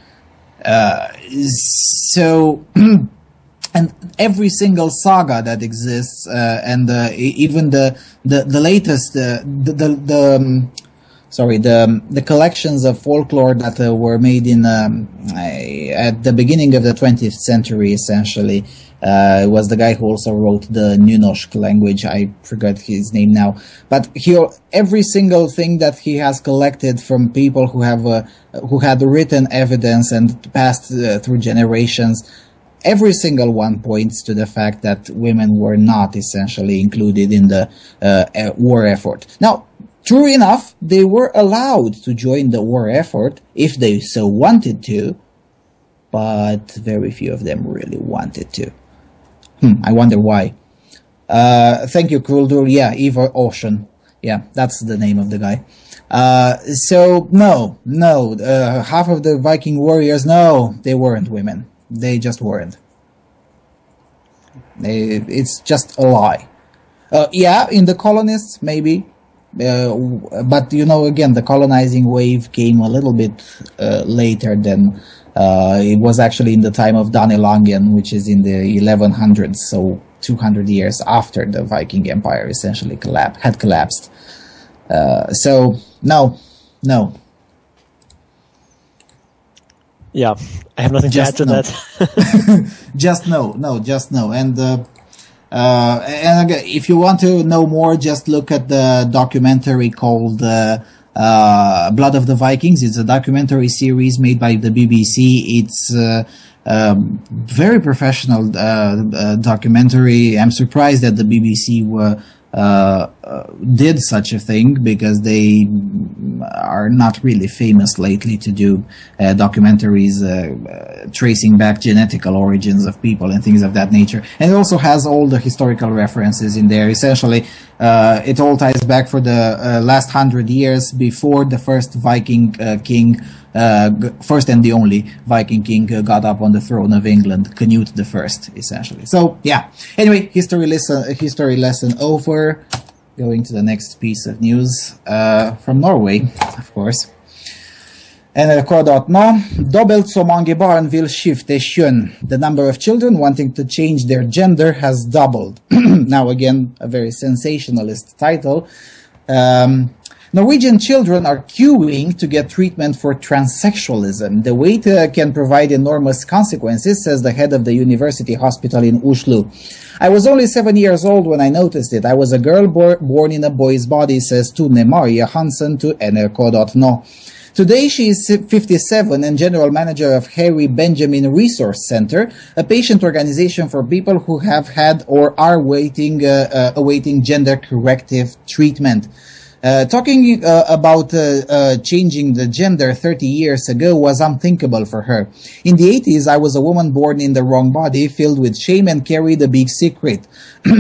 And every single saga that exists, and even the latest, the collections of folklore that were made in at the beginning of the 20th century, essentially, was the guy who also wrote the Nunoshk language. I forgot his name now, but every single thing that he has collected from people who had written evidence and passed through generations. Every single one points to the fact that women were not essentially included in the war effort. Now, true enough, they were allowed to join the war effort if they so wanted to, but very few of them really wanted to. I wonder why. Thank you, Kruldur. Yeah, Eva Ocean. Yeah, that's the name of the guy. So, no, half of the Viking warriors, no, they weren't women. They just weren't. It's just a lie. Yeah, in the colonists, maybe. But, again, the colonizing wave came a little bit later than... it was actually in the time of Danelangen, which is in the 1100s, so 200 years after the Viking Empire essentially had collapsed. So, no. Yeah, I have nothing to add to that. Just no. And again, if you want to know more, just look at the documentary called Blood of the Vikings. It's a documentary series made by the BBC. It's very professional documentary. I'm surprised that the BBC did such a thing, because they are not really famous lately to do documentaries tracing back genetical origins of people and things of that nature. And it also has all the historical references in there. Essentially, it all ties back for the last 100 years before the first Viking king, first and the only Viking king got up on the throne of England, Canute the First, essentially. So, yeah. Anyway, history lesson over. Going to the next piece of news from Norway, of course. NRK.no, dobbelt så mange barn vil skifte kjønn. The number of children wanting to change their gender has doubled. Now again, a very sensationalist title. Norwegian children are queuing to get treatment for transsexualism. The wait can provide enormous consequences, says the head of the university hospital in Oslo. I was only 7 years old when I noticed it. I was a girl born in a boy's body, says Tone Maria Hansen to NRK.no. Today she is 57 and general manager of Harry Benjamin Resource Center, a patient organization for people who have had or are awaiting gender corrective treatment. Talking about changing the gender 30 years ago was unthinkable for her. In the 80s, I was a woman born in the wrong body, filled with shame and carried a big secret.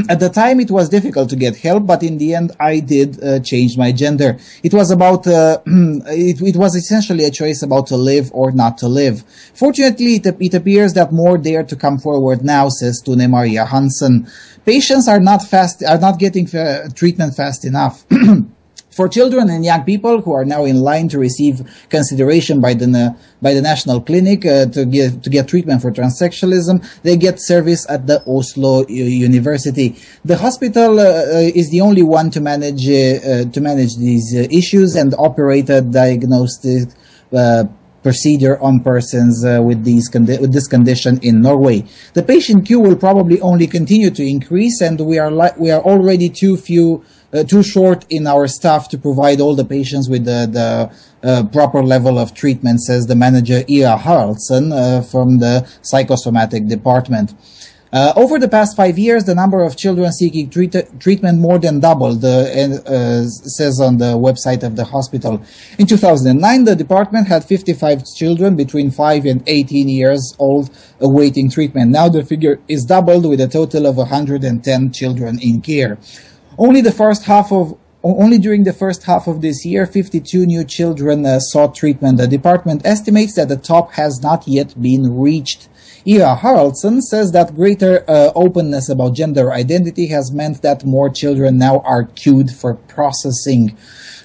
At the time, it was difficult to get help, but in the end, I did change my gender. It was about, it was essentially a choice about to live or not to live. Fortunately, it appears that more dare to come forward now, says Tone Maria Hansen. Patients are not getting treatment fast enough. For children and young people who are now in line to receive consideration by the National Clinic to get treatment for transsexualism, they get service at the Oslo University. The hospital is the only one to manage these issues and operate a diagnostic procedure on persons with this condition in Norway. The patient queue will probably only continue to increase, and we are already too short in our staff to provide all the patients with the proper level of treatment, says the manager Ira Haraldsen from the psychosomatic department. Over the past 5 years, the number of children seeking treatment more than doubled, says on the website of the hospital. In 2009, the department had 55 children between 5 and 18 years old awaiting treatment. Now the figure is doubled, with a total of 110 children in care. Only during the first half of this year, 52 new children sought treatment. The department estimates that the top has not yet been reached. Ira Haraldsen says that greater openness about gender identity has meant that more children now are queued for processing.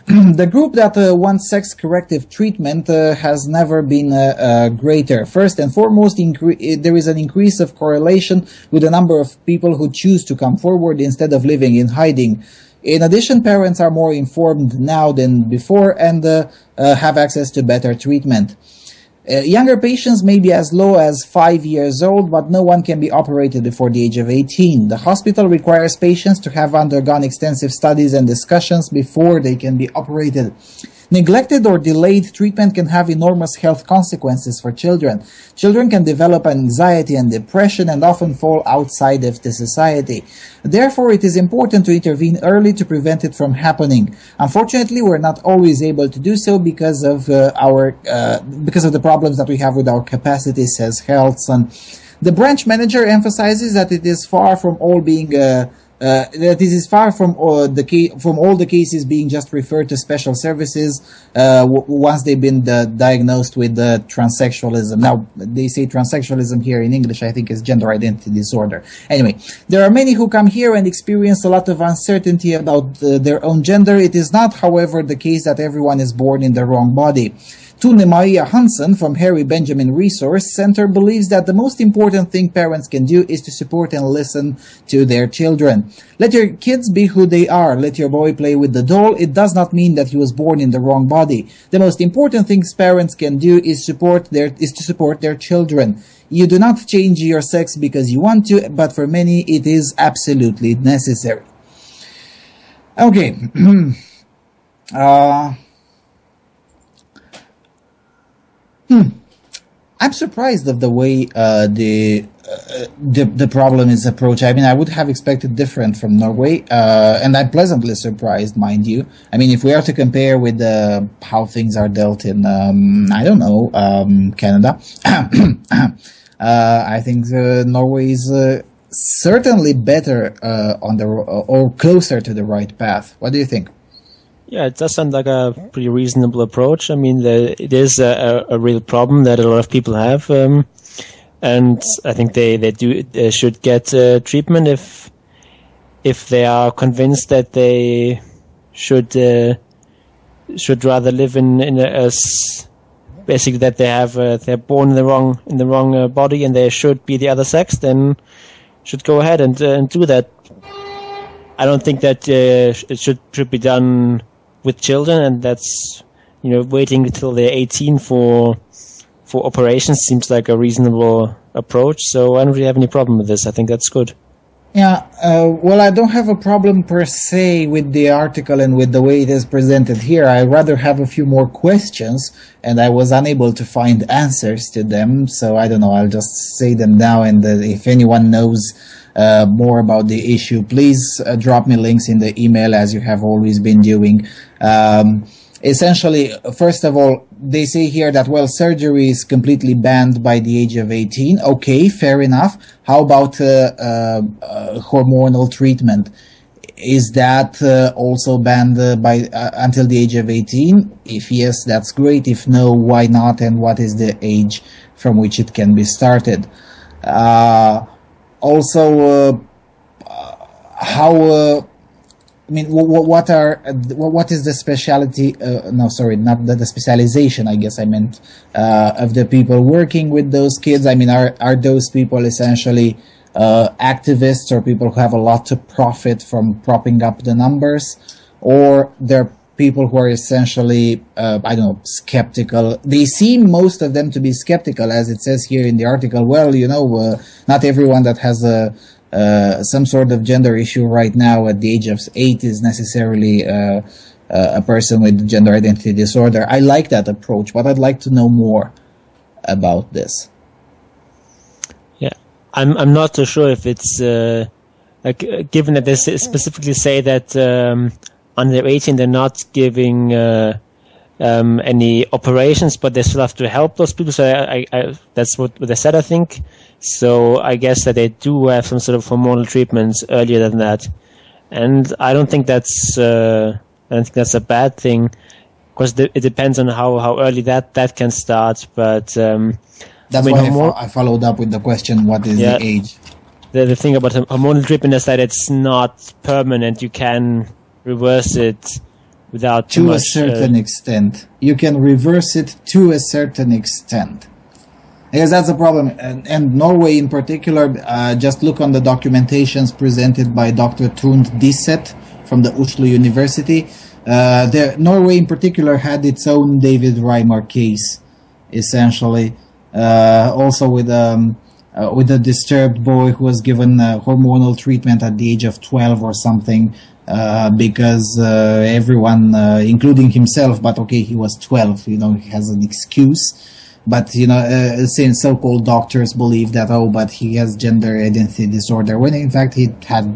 The group that wants sex-corrective treatment has never been greater. First and foremost, there is an increase of correlation with the number of people who choose to come forward instead of living in hiding. In addition, parents are more informed now than before and have access to better treatment. Younger patients may be as low as 5 years old, but no one can be operated before the age of 18. The hospital requires patients to have undergone extensive studies and discussions before they can be operated. Neglected or delayed treatment can have enormous health consequences for children. Children can develop anxiety and depression and often fall outside of the society. Therefore, it is important to intervene early to prevent it from happening. Unfortunately, we're not always able to do so because of the problems that we have with our capacity, says Haraldsen. The branch manager emphasizes that it is far from all being that this is far from all the cases being just referred to special services once they've been diagnosed with transsexualism. Now, they say transsexualism here in English, I think, is gender identity disorder. Anyway, there are many who come here and experience a lot of uncertainty about their own gender. It is not, however, the case that everyone is born in the wrong body. Tune Maria Hansen from Harry Benjamin Resource Center believes that the most important thing parents can do is to support and listen to their children. Let your kids be who they are. Let your boy play with the doll. It does not mean that he was born in the wrong body. The most important things parents can do is to support their children. You do not change your sex because you want to, but for many it is absolutely necessary. Okay. I'm surprised of the way the problem is approached. I mean, I would have expected different from Norway, and I'm pleasantly surprised, mind you. I mean, if we are to compare with how things are dealt in, I don't know, Canada, I think Norway is certainly better or closer to the right path. What do you think? Yeah, it does sound like a pretty reasonable approach. I mean, it is a real problem that a lot of people have, and I think they should get treatment if they are convinced that they should rather live basically that they're born in the wrong body and they should be the other sex, then should go ahead and do that. I don't think that it should be done with children, and that's, waiting until they're 18 for operations seems like a reasonable approach. So I don't really have any problem with this. I think that's good. Yeah, well, I don't have a problem per se with the article and with the way it is presented here. I rather have a few more questions, and I was unable to find answers to them. So I don't know, I'll just say them now, and if anyone knows more about the issue, please drop me links in the email as you have always been doing. Essentially, first of all, they say here that, well, surgery is completely banned by the age of 18. Okay, fair enough. How about hormonal treatment? Is that also banned until the age of 18? If yes, that's great. If no, why not? And what is the age from which it can be started? What is the speciality? The specialization, I guess I meant, of the people working with those kids. I mean, are those people essentially activists or people who have a lot to profit from propping up the numbers, or they're people who are essentially, skeptical? They seem, most of them, to be skeptical, as it says here in the article. Well, not everyone that has some sort of gender issue right now at the age of 8 is necessarily a person with gender identity disorder. I like that approach, but I'd like to know more about this. Yeah, I'm not too sure if it's given that they specifically say that under 18 they're not giving any operations, but they still have to help those people. So I that's what they said, I think. So I guess that they do have some sort of hormonal treatments earlier than that, and I don't think that's a bad thing, because it depends on how early that can start. But that's why I followed up with the question: what is the age? The thing about hormonal treatment is that it's not permanent. You can reverse it without too much. To a certain extent, you can reverse it to a certain extent. Because that's the problem, and Norway in particular, just look on the documentations presented by Dr. Trond Disset from the Oslo University. Norway in particular had its own David Reimer case, essentially, also with a disturbed boy who was given hormonal treatment at the age of 12 or something, because everyone, including himself, but okay, he was 12, he has an excuse. But, since so-called doctors believe that, but he has gender identity disorder, when in fact he had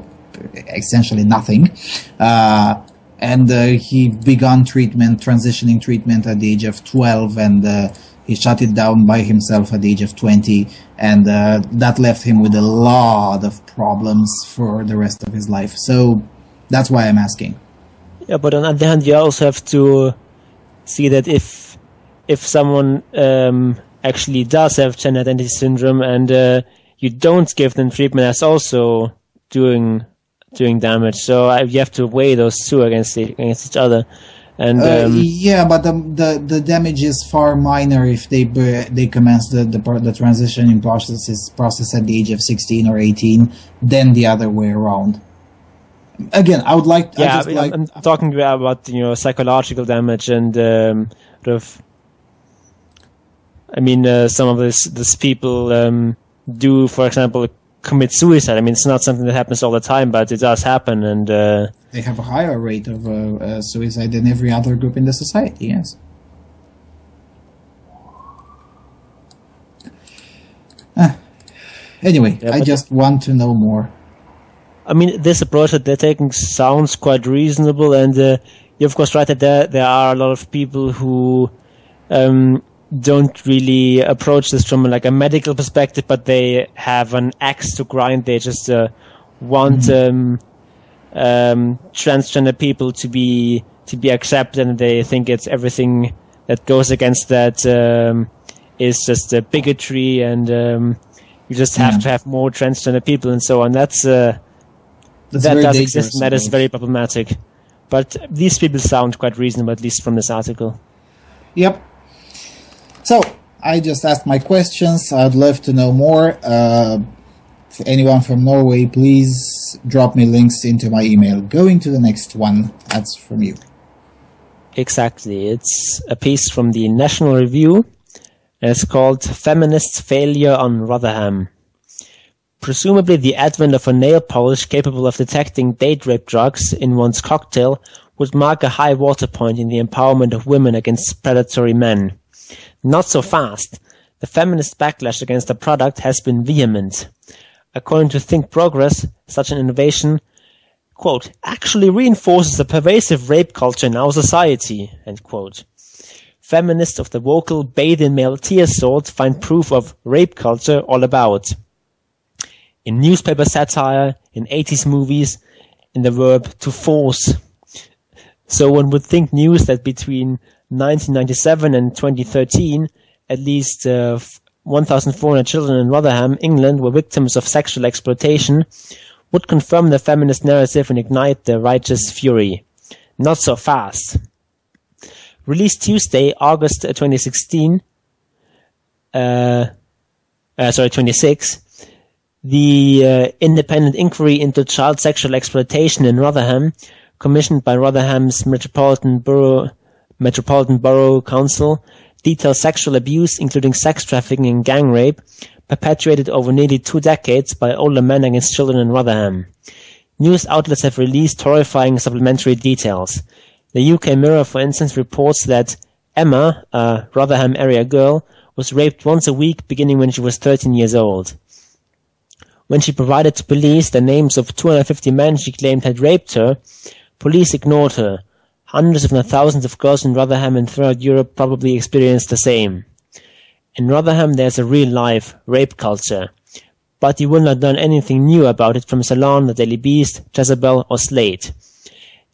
essentially nothing. And he began transitioning treatment at the age of 12, and he shut it down by himself at the age of 20. And that left him with a lot of problems for the rest of his life. So that's why I'm asking. Yeah, but on the other hand, you also have to see that if someone actually does have gender identity syndrome and you don't give them treatment, that's also doing damage. So you have to weigh those two against each other. And yeah, but the damage is far minor if they commence the transitioning process at the age of 16 or 18 than the other way around. Again, I would like. Yeah, I'm talking about psychological damage and sort of. I mean, some of these people do, for example, commit suicide. I mean, it's not something that happens all the time, but it does happen, and they have a higher rate of suicide than every other group in the society. Yes. Anyway, I just want to know more. I mean, this approach that they're taking sounds quite reasonable, and you're of course right that there are a lot of people who don't really approach this from like a medical perspective, but they have an axe to grind. They just want transgender people to be accepted, and they think it's everything that goes against that is just bigotry, and you just have to have more transgender people and so on. That does exist, and that is very problematic. But these people sound quite reasonable, at least from this article. Yep. So, I just asked my questions. I'd love to know more. Anyone from Norway, please drop me links into my email. Going to the next one. That's from you. Exactly. It's a piece from the National Review. And it's called Feminist Failure on Rotherham. Presumably the advent of a nail polish capable of detecting date rape drugs in one's cocktail would mark a high water point in the empowerment of women against predatory men. Not so fast. The feminist backlash against the product has been vehement. According to Think Progress, such an innovation, quote, actually reinforces a pervasive rape culture in our society, end quote. Feminists of the vocal bathe in male tear sort find proof of rape culture all about. In newspaper satire, in 80s movies, in the verb to force. So one would think news that between 1997 and 2013, at least 1,400 children in Rotherham, England, were victims of sexual exploitation, would confirm the feminist narrative and ignite the righteous fury. Not so fast. Released Tuesday, August 2016, 26, the independent inquiry into child sexual exploitation in Rotherham, commissioned by Rotherham's Metropolitan Borough Council, details sexual abuse, including sex trafficking and gang rape, perpetuated over nearly 2 decades by older men against children in Rotherham. News outlets have released horrifying supplementary details. The UK Mirror, for instance, reports that Emma, a Rotherham area girl, was raped once a week beginning when she was 13 years old. When she provided to police the names of 250 men she claimed had raped her, police ignored her. Hundreds if not thousands of girls in Rotherham and throughout Europe probably experienced the same. In Rotherham there's a real-life rape culture, but you will not learn anything new about it from Salon, The Daily Beast, Jezebel or Slate.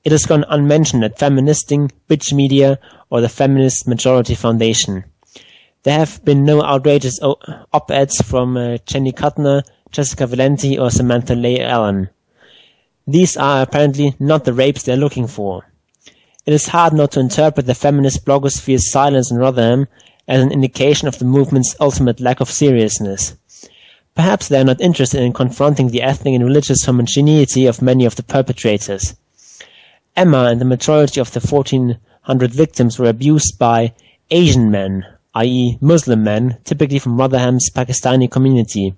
It has gone unmentioned at Feministing, Bitch Media or the Feminist Majority Foundation. There have been no outrageous op-eds from Jenny Cutner, Jessica Valenti or Samantha Leigh Allen. These are apparently not the rapes they are looking for. It is hard not to interpret the feminist blogosphere's silence in Rotherham as an indication of the movement's ultimate lack of seriousness. Perhaps they are not interested in confronting the ethnic and religious homogeneity of many of the perpetrators. Emma and the majority of the 1,400 victims were abused by Asian men, i.e. Muslim men, typically from Rotherham's Pakistani community.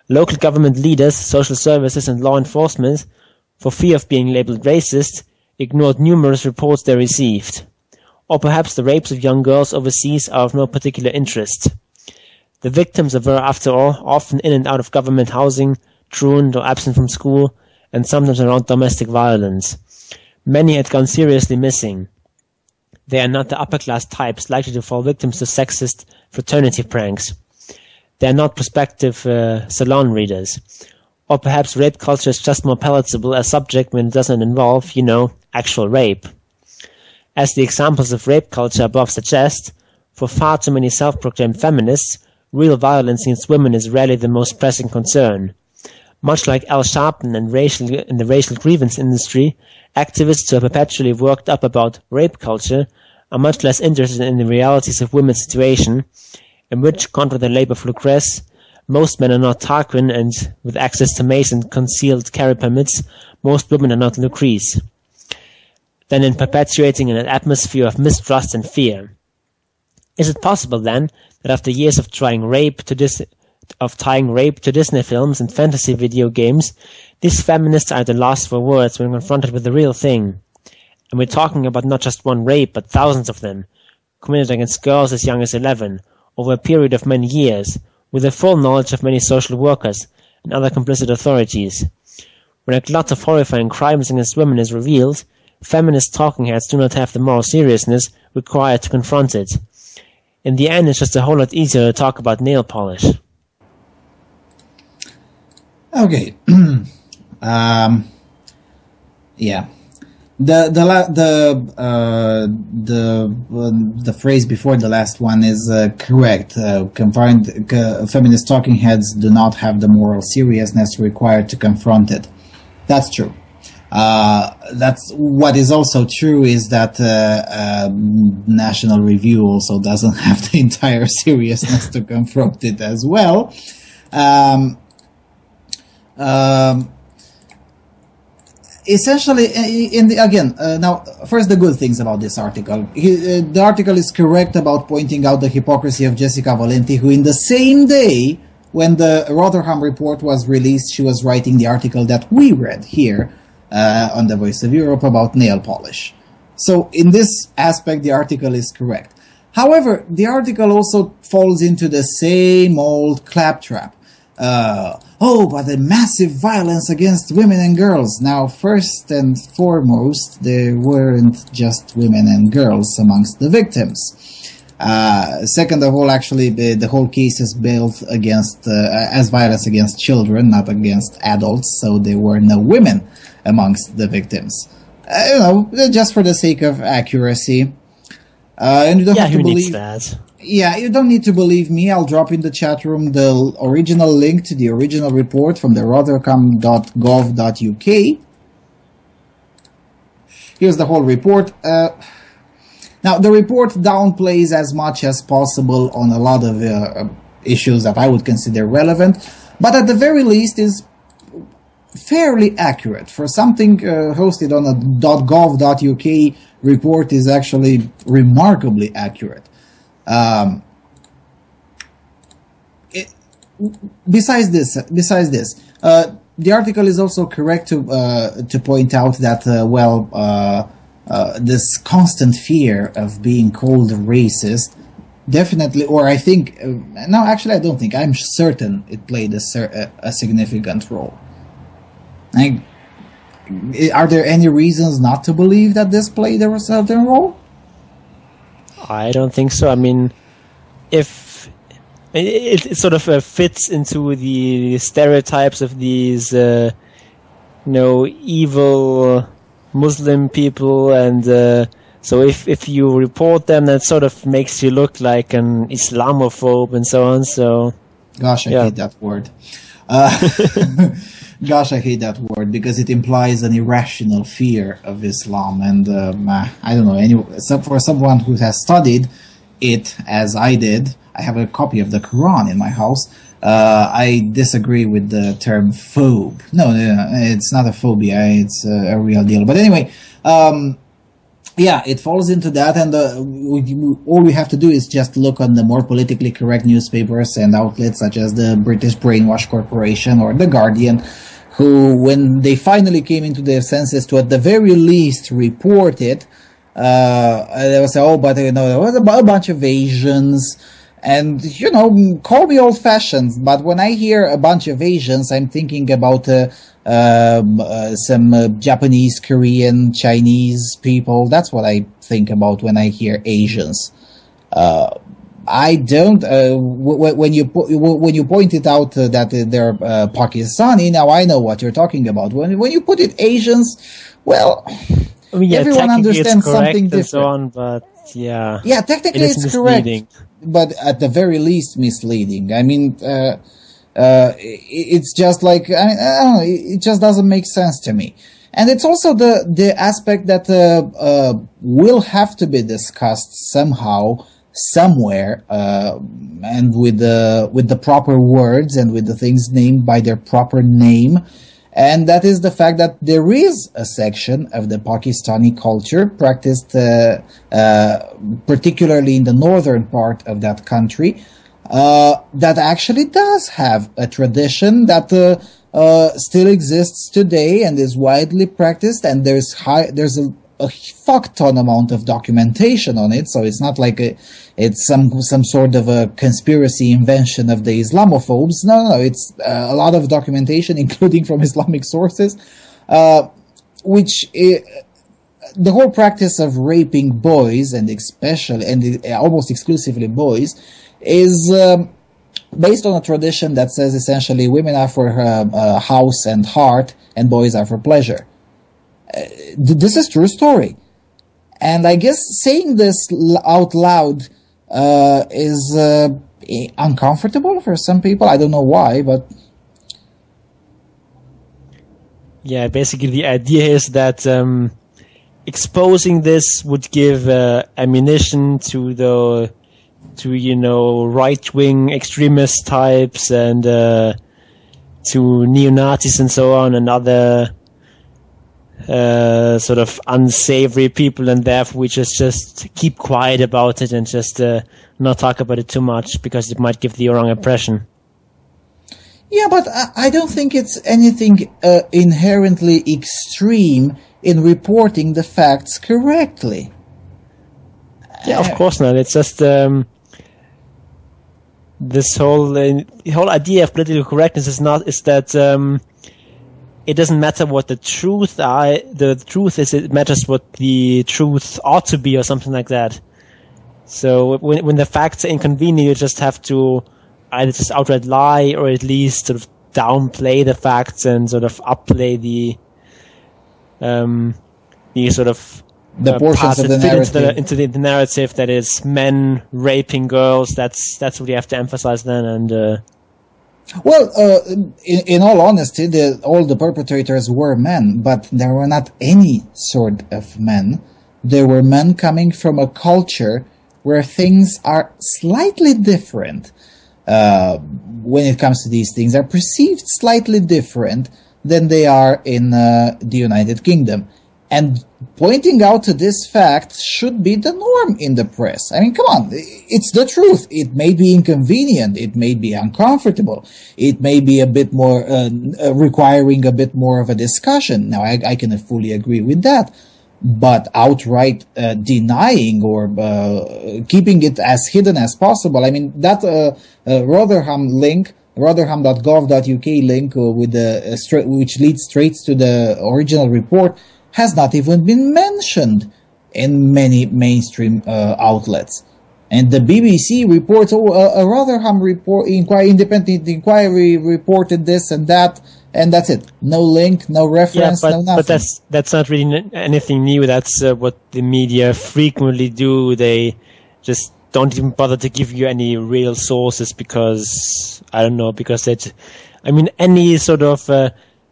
Local government leaders, social services and law enforcement, for fear of being labelled racist, ignored numerous reports they received. Or perhaps the rapes of young girls overseas are of no particular interest. The victims were, after all, often in and out of government housing, truant or absent from school, and sometimes around domestic violence. Many had gone seriously missing. They are not the upper-class types likely to fall victims to sexist fraternity pranks. They are not prospective salon readers. Or perhaps rape culture is just more palatable a subject when it doesn't involve, actual rape. As the examples of rape culture above suggest, for far too many self-proclaimed feminists, real violence against women is rarely the most pressing concern. Much like Al Sharpton in the racial grievance industry, activists who are perpetually worked up about rape culture are much less interested in the realities of women's situation, in which, contra the labor of Lucrece, most men are not Tarquin, and with access to mace and concealed carry permits, most women are not Lucrece, than in perpetuating an atmosphere of mistrust and fear. Is it possible, then, that after years of tying rape to Disney films and fantasy video games, these feminists are at a loss for words when confronted with the real thing? And we're talking about not just one rape, but thousands of them, committed against girls as young as 11, over a period of many years, with the full knowledge of many social workers and other complicit authorities. When a glut of horrifying crimes against women is revealed, feminist talking heads do not have the moral seriousness required to confront it. In the end, it's just a whole lot easier to talk about nail polish. Okay. Yeah. The phrase before the last one is correct. Feminist talking heads do not have the moral seriousness required to confront it. That's true. That's what is also true is that National Review also doesn't have the entire seriousness to confront it as well. Essentially, now, first the good things about this article. The article is correct about pointing out the hypocrisy of Jessica Valenti, who in the same day when the Rotherham report was released, she was writing the article that we read here on the Voice of Europe about nail polish. So in this aspect, the article is correct. However, the article also falls into the same old claptrap. But the massive violence against women and girls. Now, first and foremost, there weren't just women and girls amongst the victims. Second of all, actually, the whole case is built against as violence against children, not against adults. So there were no women amongst the victims. Just for the sake of accuracy. And you don't have to believe that. Yeah, you don't need to believe me. I'll drop in the chat room the original link to the original report from the rotherham.gov.uk. Here's the whole report. Now, the report downplays as much as possible on a lot of issues that I would consider relevant, but at the very least is fairly accurate. For something hosted on a .gov.uk report is actually remarkably accurate. Besides this, the article is also correct to point out that this constant fear of being called racist definitely, or I think, no, actually I don't think, I'm certain it played a significant role. Are there any reasons not to believe that this played a certain role? I don't think so. I mean, if it sort of fits into the stereotypes of these, evil Muslim people, and so if you report them, that sort of makes you look like an Islamophobe and so on. So, gosh, I hate that word. Gosh, I hate that word because it implies an irrational fear of Islam, and I don't know. For someone who has studied it as I did, I have a copy of the Quran in my house. I disagree with the term phobe. No, it's not a phobia. It's a real deal. But anyway, it falls into that, and all we have to do is just look on the more politically correct newspapers and outlets such as the British Brainwash Corporation or The Guardian, who, when they finally came into their senses to at the very least report it, they would say, there was a bunch of Asians, and, call me old-fashioned, but when I hear a bunch of Asians, I'm thinking about some Japanese, Korean, Chinese people. That's what I think about when I hear Asians. I don't. When you pointed out that they're Pakistani, now I know what you're talking about. When you put it Asians, well, everyone understands something different. So on, but technically it's correct, but at the very least misleading. I mean, It's just like, I don't know, it just doesn't make sense to me. And it's also the aspect that will have to be discussed somehow, somewhere, and with the proper words and with the things named by their proper name. And that is the fact that there is a section of the Pakistani culture practiced, particularly in the northern part of that country, that actually does have a tradition that still exists today and is widely practiced, and there's a fuck ton amount of documentation on it. So it's not like it's some sort of a conspiracy invention of the Islamophobes. No, it's a lot of documentation, including from Islamic sources, which the whole practice of raping boys, and especially and almost exclusively boys, is based on a tradition that says essentially women are for house and heart, and boys are for pleasure. This is true story. And I guess saying this out loud is uncomfortable for some people. I don't know why, but... Yeah, basically the idea is that exposing this would give ammunition to right-wing extremist types and to neo-Nazis and so on, and other sort of unsavory people, and therefore we just keep quiet about it and just not talk about it too much because it might give the wrong impression. Yeah, but I don't think it's anything inherently extreme in reporting the facts correctly. Yeah, of course not. It's just this whole idea of political correctness is that it doesn't matter what the truth are. The truth is, it matters what the truth ought to be, or something like that. So when the facts are inconvenient, you just have to either just outright lie, or at least sort of downplay the facts and sort of upplay the sort of the portions of the narrative into the narrative that is men raping girls. That's what you have to emphasize then. And well, in all honesty, all the perpetrators were men, but there were not any sort of men. There were men coming from a culture where things are slightly different. When it comes to these things, are perceived slightly different than they are in the United Kingdom. And pointing out to this fact should be the norm in the press. I mean, come on, it's the truth. It may be inconvenient. It may be uncomfortable. It may be a bit more, requiring a bit more of a discussion. Now, I can fully agree with that. But outright denying or keeping it as hidden as possible. I mean, that Rotherham link, rotherham.gov.uk link, with which leads straight to the original report, has not even been mentioned in many mainstream outlets. And the BBC reports, a Rotherham independent inquiry reported this and that, and that's it. No link, no reference, no nothing. But that's not really anything new. That's what the media frequently do. They just don't even bother to give you any real sources because, I don't know, because any sort of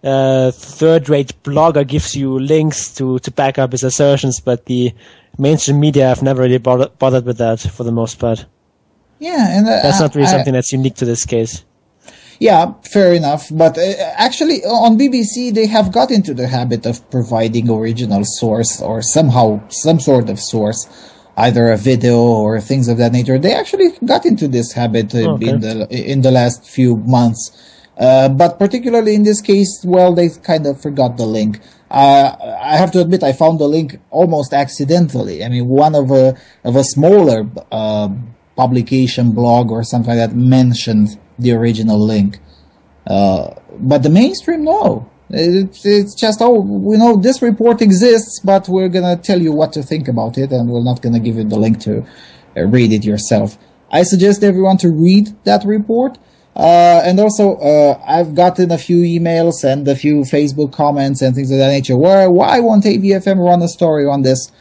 third-rate blogger gives you links to back up his assertions, but the mainstream media have never really bothered with that for the most part. Yeah, and that's not really something that's unique to this case. Yeah, fair enough. But actually, on BBC, they have got into the habit of providing original source or somehow some sort of source, either a video or things of that nature. They actually got into this habit in the last few months. But particularly in this case, well, they kind of forgot the link. I have to admit, I found the link almost accidentally. I mean, one of a smaller publication blog or something like that mentioned the original link. But the mainstream, no. It's just, we know this report exists, but we're going to tell you what to think about it, and we're not going to give you the link to read it yourself. I suggest everyone to read that report. And also, I've gotten a few emails and a few Facebook comments and things of that nature. Why won't AVFM run a story on this?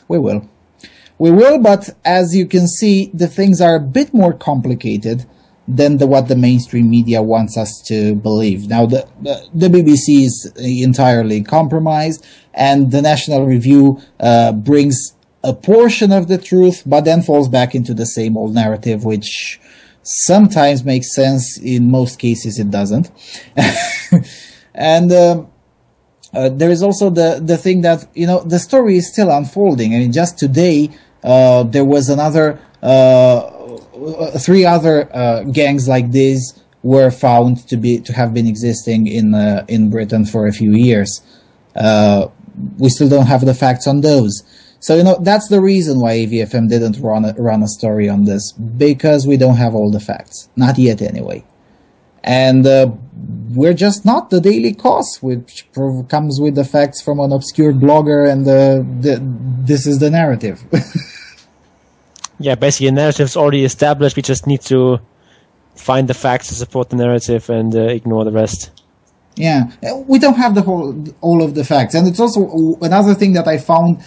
We will, but as you can see, the things are a bit more complicated. than what the mainstream media wants us to believe. Now, the BBC is entirely compromised, and the National Review brings a portion of the truth, but then falls back into the same old narrative, which sometimes makes sense. In most cases, it doesn't. And there is also the thing that, the story is still unfolding. I mean, just today, there was another 3 other gangs like this were found to have been existing in Britain for a few years. We still don't have the facts on those. So, that's the reason why AVFM didn't run a story on this, because we don't have all the facts. Not yet, anyway. And we're just not the Daily Cause, which comes with the facts from an obscure blogger, and this is the narrative. Yeah, basically, the narrative's already established. We just need to find the facts to support the narrative and ignore the rest. Yeah, we don't have all of the facts. And it's also another thing that I found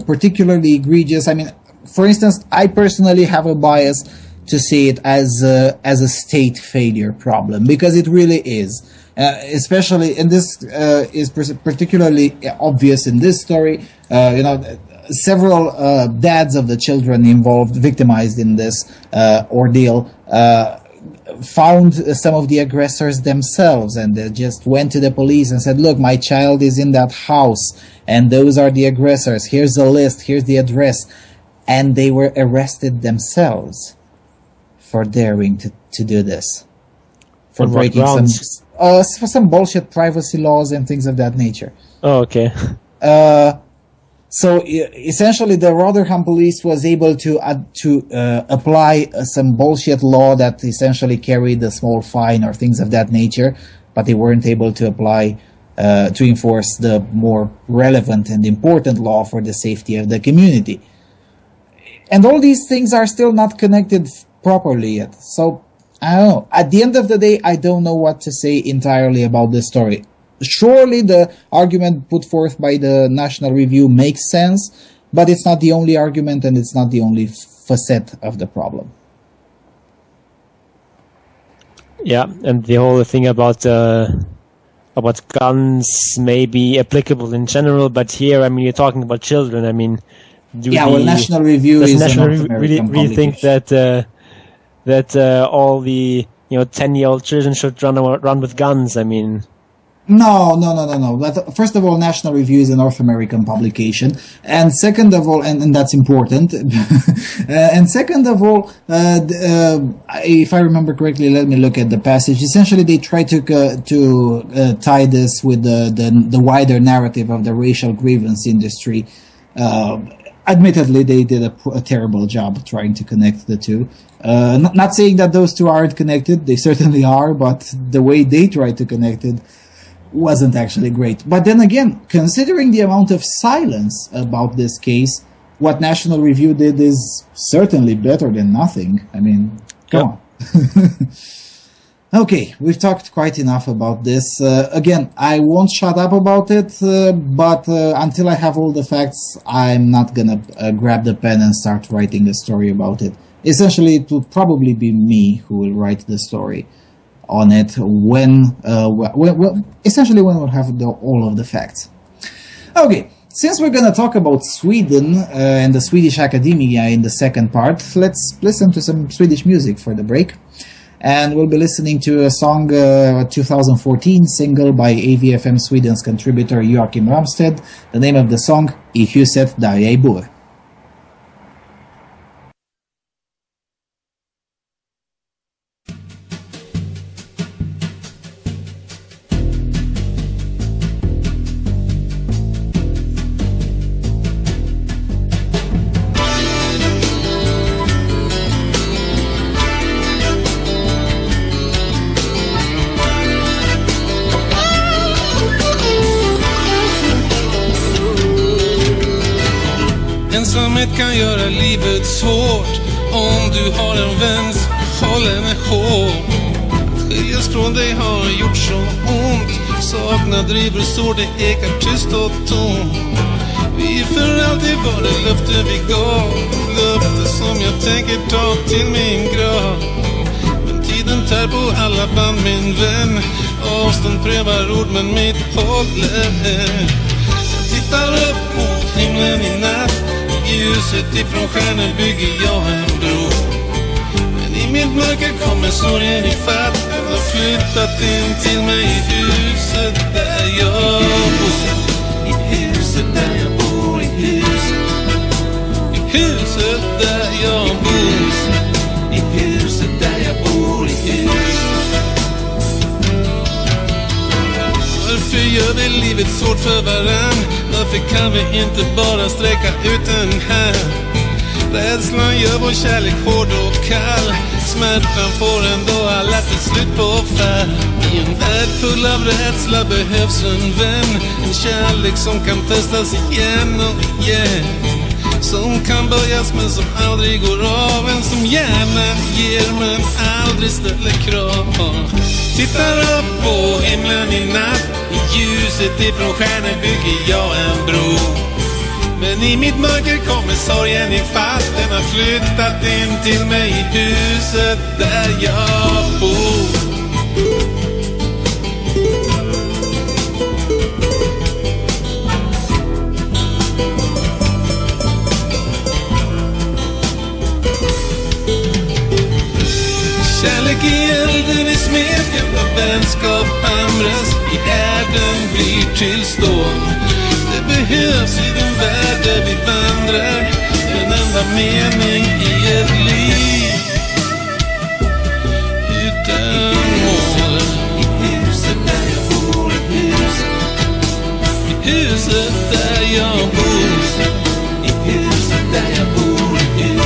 particularly egregious. I mean, for instance, I personally have a bias to see it as a state failure problem, because it really is. Especially, and this is particularly obvious in this story. Several dads of the children involved, victimized in this ordeal, found some of the aggressors themselves, and they just went to the police and said, look, my child is in that house, and those are the aggressors. Here's the list, here's the address. And they were arrested themselves for daring to do this. For breaking some bullshit privacy laws and things of that nature. Oh, okay. So essentially, the Rotherham police was able to apply some bullshit law that essentially carried a small fine or things of that nature, but they weren't able to apply to enforce the more relevant and important law for the safety of the community. And all these things are still not connected properly yet. So I don't know. At the end of the day, I don't know what to say entirely about this story. Surely the argument put forth by the National Review makes sense, but it's not the only argument, and it's not the only facet of the problem. Yeah, and the whole thing about guns may be applicable in general, but here, I mean, you're talking about children. I mean, National Review is National really think that all the 10-year-old children should run with guns? I mean. No. But first of all, National Review is a North American publication, and second of all, and that's important. And second of all, if I remember correctly, let me look at the passage. Essentially, they try to tie this with the wider narrative of the racial grievance industry. Admittedly, they did a terrible job trying to connect the two. Not saying that those two aren't connected; they certainly are. But the way they tried to connect it wasn't actually great. But then again, considering the amount of silence about this case, what National Review did is certainly better than nothing. I mean, come on. Okay, we've talked quite enough about this. Again, I won't shut up about it, but until I have all the facts, I'm not gonna grab the pen and start writing a story about it. Essentially, it will probably be me who will write the story on it when we'll have all of the facts. Okay, since we're going to talk about Sweden and the Swedish academia in the second part, let's listen to some Swedish music for the break. And we'll be listening to a song, 2014 single by AVFM Sweden's contributor Joakim Ramstedt. The name of the song, I huset där jag bor. Ensamhet kan göra livet svårt. Om du har en vän som håller mig hårt. Att skiljas från dig har gjort så ont. Saknad driver så det ekar tyst och tomt. Vi för alltid var det löfte vi gav. Löfte som jag tänker ta till min grav. Men stund prövar ord men mitt håller. Jag tittar upp mot himlen i natt. I ljuset ifrån stjärnor bygger jag en bro. Men i mitt mörker kommer sorgen i fatt. Den har flyttat in till mig i huset där jag bor. I huset där jag bor, i huset. I huset där jag bor. I huset där jag bor, i huset. Varför gör vi livet svårt för varann? Varför kan vi inte bara sträcka ut den här? Rädslan gör vår kärlek hård och kall. Smärtan får ändå alla till slut på färd. I en värld full av rädsla behövs en vän. En kärlek som kan testas igen och igen. Som kan böjas men som aldrig går av. En som gärna ger men aldrig ställer krav. Tittar upp på himlen i natt. I ljuset ifrån stjärnor bygger jag en bro. Men i mitt mörker kommer sorgen i fatt. Den har flyttat in till mig i huset där jag bor. Kärlek i elden i smedjan och vänskap hamras i ärden blir till stål. Det behövs i den värld där vi vandrar en enda mening i ett liv utan mål. I huset där jag bor, i huset. I huset där jag bor. I huset där jag bor, i huset.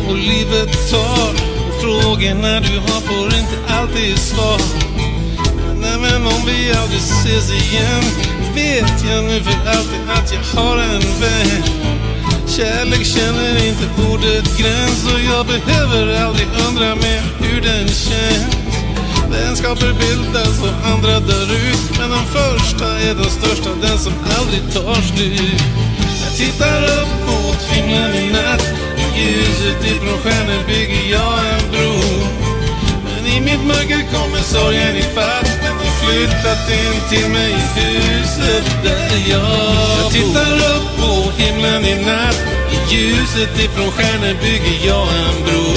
Och livet tar. Och frågorna du har får inte alltid svar. Men även om vi aldrig ses igen vet jag nu för alltid att jag har en vän. Kärlek känner inte ordet gräns. Och jag behöver aldrig undra mer hur den känns. Vänskaper bildas och andra dör ut. Men den första är den största, den som aldrig tar slut. Jag tittar upp mot himlen i natt. I ljuset ifrån stjärnor bygger jag en bro. Men i mitt mörker kommer sorgen i fatt. Den har flyttat in till mig i huset där jag tittar upp på himlen i natt. I ljuset ifrån stjärnor bygger jag en bro.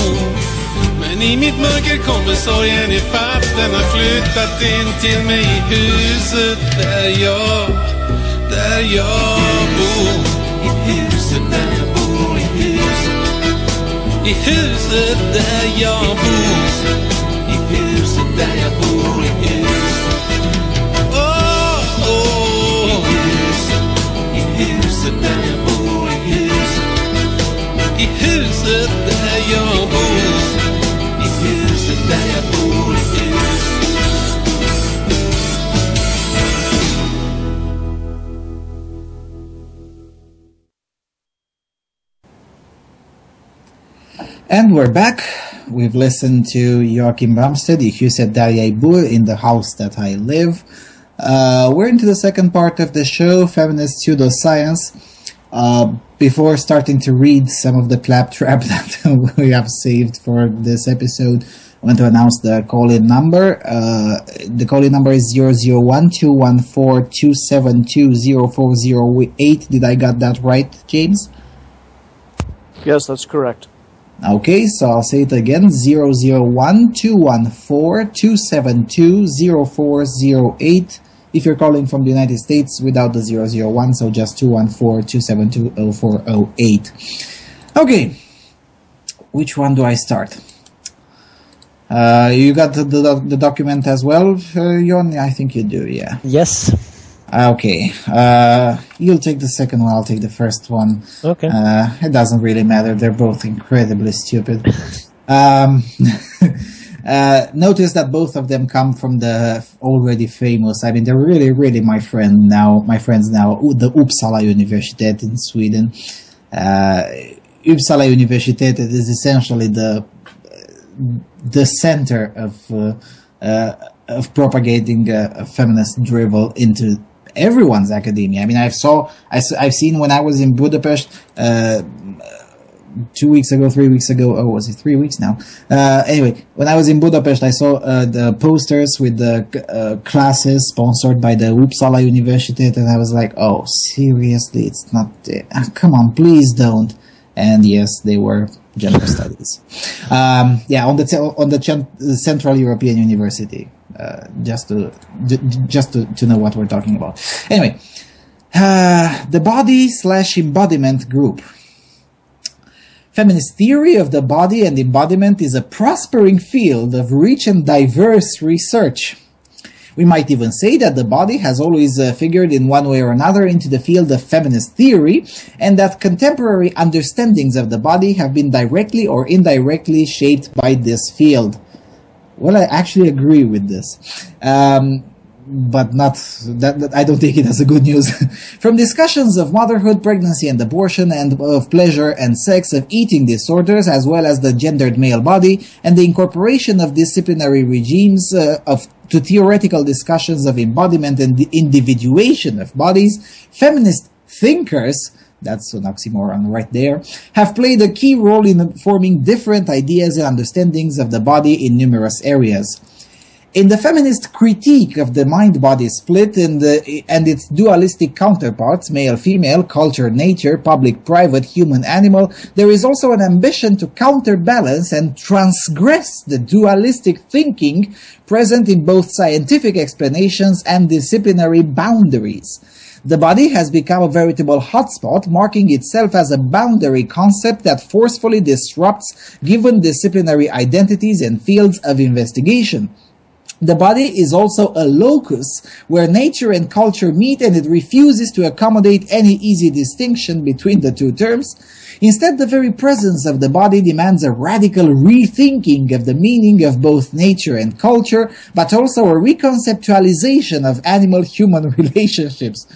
Men i mitt mörker kommer sorgen i fatt. Den har flyttat in till mig i huset där jag bor. I huset där jag bor, i huset. I huset där jag bor. I huset där jag bor, i huset. Oh, oh. I huset där jag bor, i huset. I huset där jag bor. I huset där jag bor, i huset. And we're back. We've listened to Joakim Ramstedt, I huset där jag bor, in the house that I live. We're into the second part of the show, Feminist Pseudoscience. Before starting to read some of the claptrap that we have saved for this episode, I want to announce the call-in number. The call-in number is 001-214-272-0408. Did I get that right, James? Yes, that's correct. Okay, so I'll say it again, 001-214-272-0408. If you're calling from the United States without the 001, so just 214-272-0408. Okay, which one do I start? You got the document as well, Jon? I think you do, yeah. Yes. Okay. You'll take the second one, I'll take the first one. Okay. It doesn't really matter. They're both incredibly stupid. Notice that both of them come from the already famous, I mean, they're really, really my friends now, the Uppsala Universitet in Sweden. Uppsala Universitet is essentially the center of propagating a feminist drivel into everyone's academia. I mean, I've seen when I was in Budapest 3 weeks ago, oh, was it 3 weeks now? Anyway, when I was in Budapest, I saw the posters with the classes sponsored by the Uppsala Universitet, and I was like, oh, seriously, it's not, come on, please don't. And yes, they were gender studies. On the Central European University, just to know what we're talking about. Anyway, the body/embodiment group. Feminist theory of the body and embodiment is a prospering field of rich and diverse research. We might even say that the body has always figured in one way or another into the field of feminist theory, and that contemporary understandings of the body have been directly or indirectly shaped by this field. Well, I actually agree with this. But not that I don't take it as a good news. From discussions of motherhood, pregnancy and abortion, and of pleasure and sex, of eating disorders, as well as the gendered male body, and the incorporation of disciplinary regimes to theoretical discussions of embodiment and the individuation of bodies, feminist thinkers, that's an oxymoron right there, have played a key role in forming different ideas and understandings of the body in numerous areas. In the feminist critique of the mind-body split and its dualistic counterparts, male-female, culture-nature, public-private, human-animal, there is also an ambition to counterbalance and transgress the dualistic thinking present in both scientific explanations and disciplinary boundaries. The body has become a veritable hotspot, marking itself as a boundary concept that forcefully disrupts given disciplinary identities and fields of investigation. The body is also a locus where nature and culture meet, and it refuses to accommodate any easy distinction between the two terms. Instead, the very presence of the body demands a radical rethinking of the meaning of both nature and culture, but also a reconceptualization of animal-human relationships.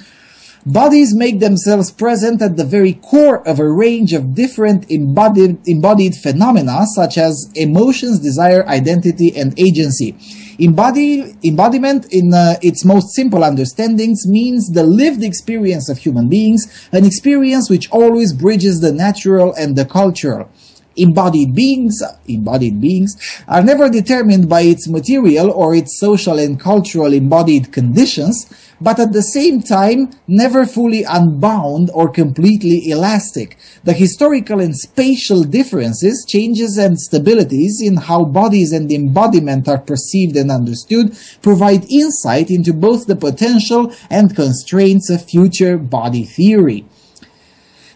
Bodies make themselves present at the very core of a range of different embodied phenomena, such as emotions, desire, identity, and agency. Embodiment, in its most simple understandings, means the lived experience of human beings, an experience which always bridges the natural and the cultural. Embodied beings are never determined by its material or its social and cultural embodied conditions, but at the same time never fully unbound or completely elastic. The historical and spatial differences, changes and stabilities in how bodies and embodiment are perceived and understood provide insight into both the potential and constraints of future body theory.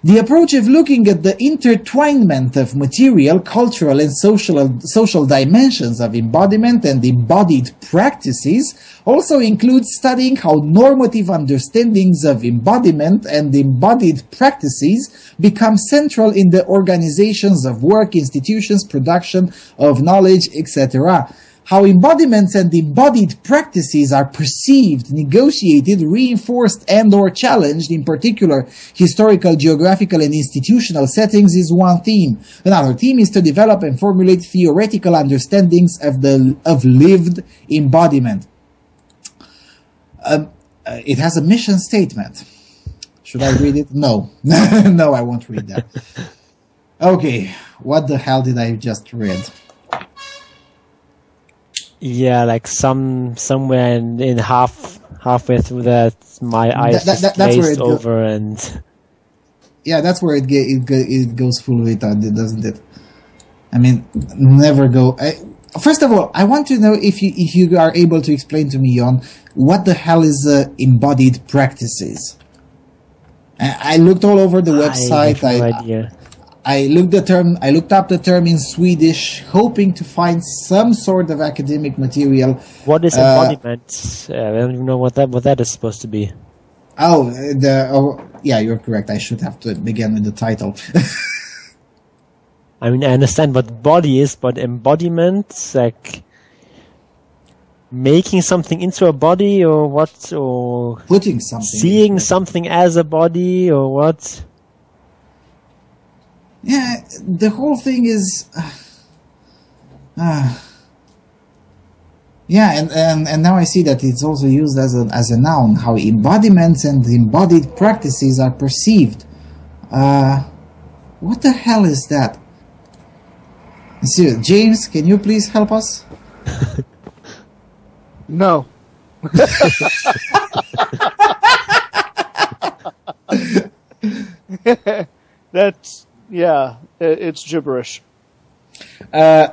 The approach of looking at the intertwinement of material, cultural, and social dimensions of embodiment and embodied practices also includes studying how normative understandings of embodiment and embodied practices become central in the organizations of work, institutions, production of knowledge, etc. How embodiments and embodied practices are perceived, negotiated, reinforced, and/or challenged in particular historical, geographical, and institutional settings is one theme. Another theme is to develop and formulate theoretical understandings of lived embodiment. It has a mission statement. Should I read it? No. No, I won't read that. Okay, what the hell did I just read? Yeah, like somewhere in halfway through that, my eyes glazed over, and yeah, that's where it goes full retard, doesn't it? I mean, never go. First of all, I want to know if you are able to explain to me, Jon, what the hell is embodied practices? I looked all over the website. I have no idea. I looked up the term in Swedish, hoping to find some sort of academic material. What is embodiment? I don't even know what that is supposed to be. Yeah, you're correct. I should have to begin with the title. I mean, I understand what body is, but embodiment, like making something into a body, or what, or putting something, seeing something as a body, or what? Yeah, the whole thing is, yeah, and now I see that it's also used as a noun. How embodiments and embodied practices are perceived. What the hell is that? So, James, can you please help us? No. That's, yeah, it's gibberish. Jonathan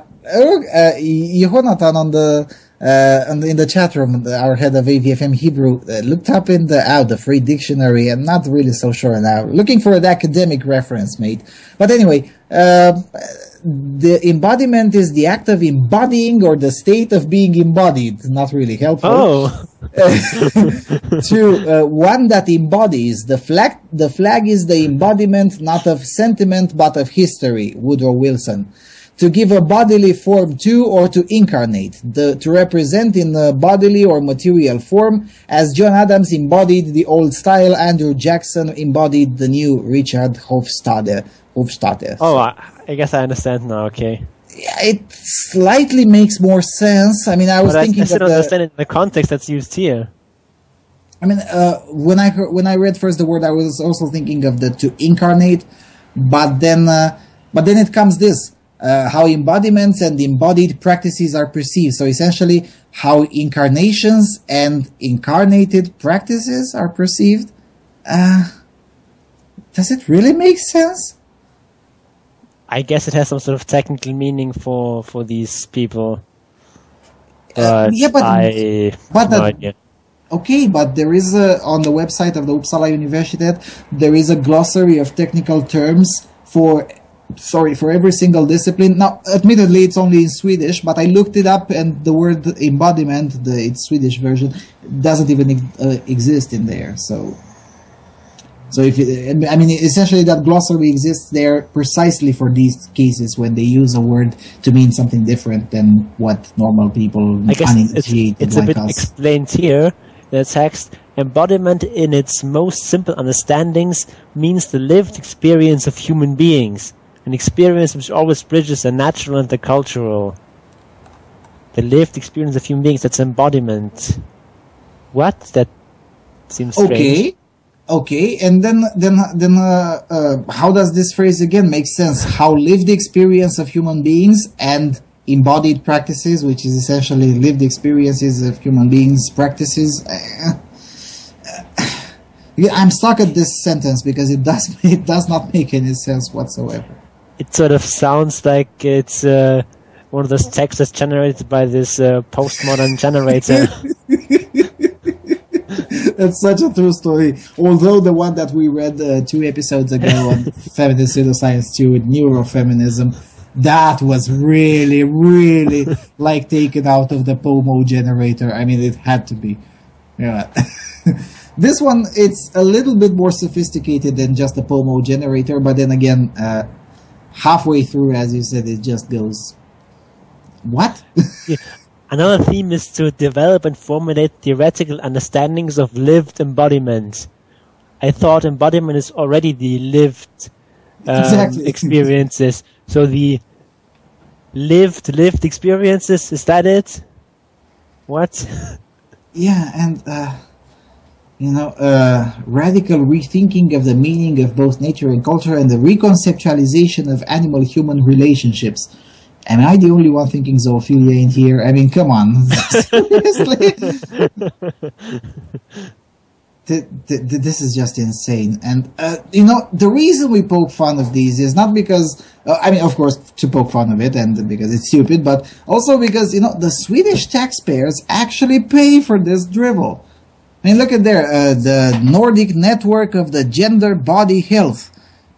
in the chat room, our head of AVFM Hebrew, looked up in the free dictionary. I'm not really so sure now. Looking for an academic reference, mate. But anyway, the embodiment is the act of embodying or the state of being embodied. Not really helpful. Oh. To one that embodies. The flag is the embodiment not of sentiment but of history. Woodrow Wilson. To give a bodily form to or to incarnate, to represent in a bodily or material form, as John Adams embodied the old style, Andrew Jackson embodied the new, Richard Hofstadter. Oh, I guess I understand now, okay. Yeah, it slightly makes more sense. I mean, I was thinking I still don't understand it in the context that's used here. I mean, when I read first the word, I was also thinking of the to incarnate, but then it comes this. How embodiments and embodied practices are perceived. So essentially, how incarnations and incarnated practices are perceived. Does it really make sense? I guess it has some sort of technical meaning for these people. But I have no idea. Okay, but there is on the website of the Uppsala Universitet, there is a glossary of technical terms for every single discipline. Now, admittedly, it's only in Swedish, but I looked it up, and the word embodiment, its Swedish version, doesn't even exist in there. So if essentially that glossary exists there precisely for these cases when they use a word to mean something different than what normal people I guess it's a bit explained here in the text. Embodiment in its most simple understandings means the lived experience of human beings. An experience which always bridges the natural and the cultural. The lived experience of human beings, that's embodiment. What? That seems strange. Okay, and then how does this phrase again make sense? How lived experience of human beings and embodied practices, which is essentially lived experiences of human beings' practices. I'm stuck at this sentence because it does not make any sense whatsoever. It sort of sounds like it's one of those texts that's generated by this postmodern generator. That's such a true story. Although the one that we read 2 episodes ago on Feminist Pseudoscience 2 with Neurofeminism, that was really, really like taken out of the POMO generator. I mean, it had to be. Yeah. This one, it's a little bit more sophisticated than just a POMO generator, but then again, halfway through, as you said, it just goes, what? Yeah. Another theme is to develop and formulate theoretical understandings of lived embodiment. I thought embodiment is already the lived experiences. So the lived experiences, is that it? What? Yeah, and radical rethinking of the meaning of both nature and culture and the reconceptualization of animal-human relationships. Am I the only one thinking zoophilia in here? I mean, come on. Seriously? This is just insane. And, the reason we poke fun of these is not because, of course, to poke fun of it and because it's stupid, but also because, the Swedish taxpayers actually pay for this drivel. I mean, look at there, the Nordic Network of the Gender Body Health.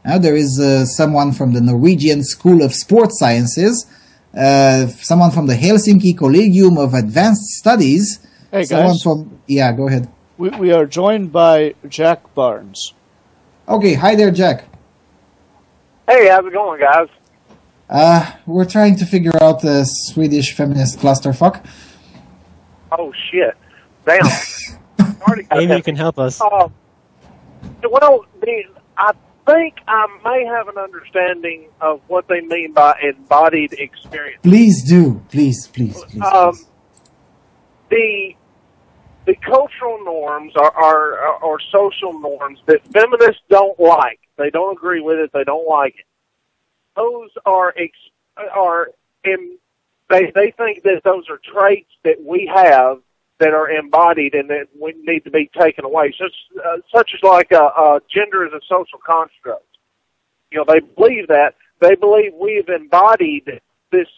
Now, there is someone from the Norwegian School of Sports Sciences, someone from the Helsinki Collegium of Advanced Studies, hey, someone guys. from... Yeah, go ahead. We are joined by Jack Barnes. Okay, hi there, Jack. Hey, how's it going, guys? We're trying to figure out the Swedish feminist clusterfuck. Oh, shit. Damn. Maybe you can help us. Well, I think I may have an understanding of what they mean by embodied experience. Please do. Please. The cultural norms are social norms that feminists don't like. They don't agree with it. They don't like it. Those they think that those are traits that we have that are embodied and that we need to be taken away. Such as like gender is a social construct. They believe that. They believe we've embodied this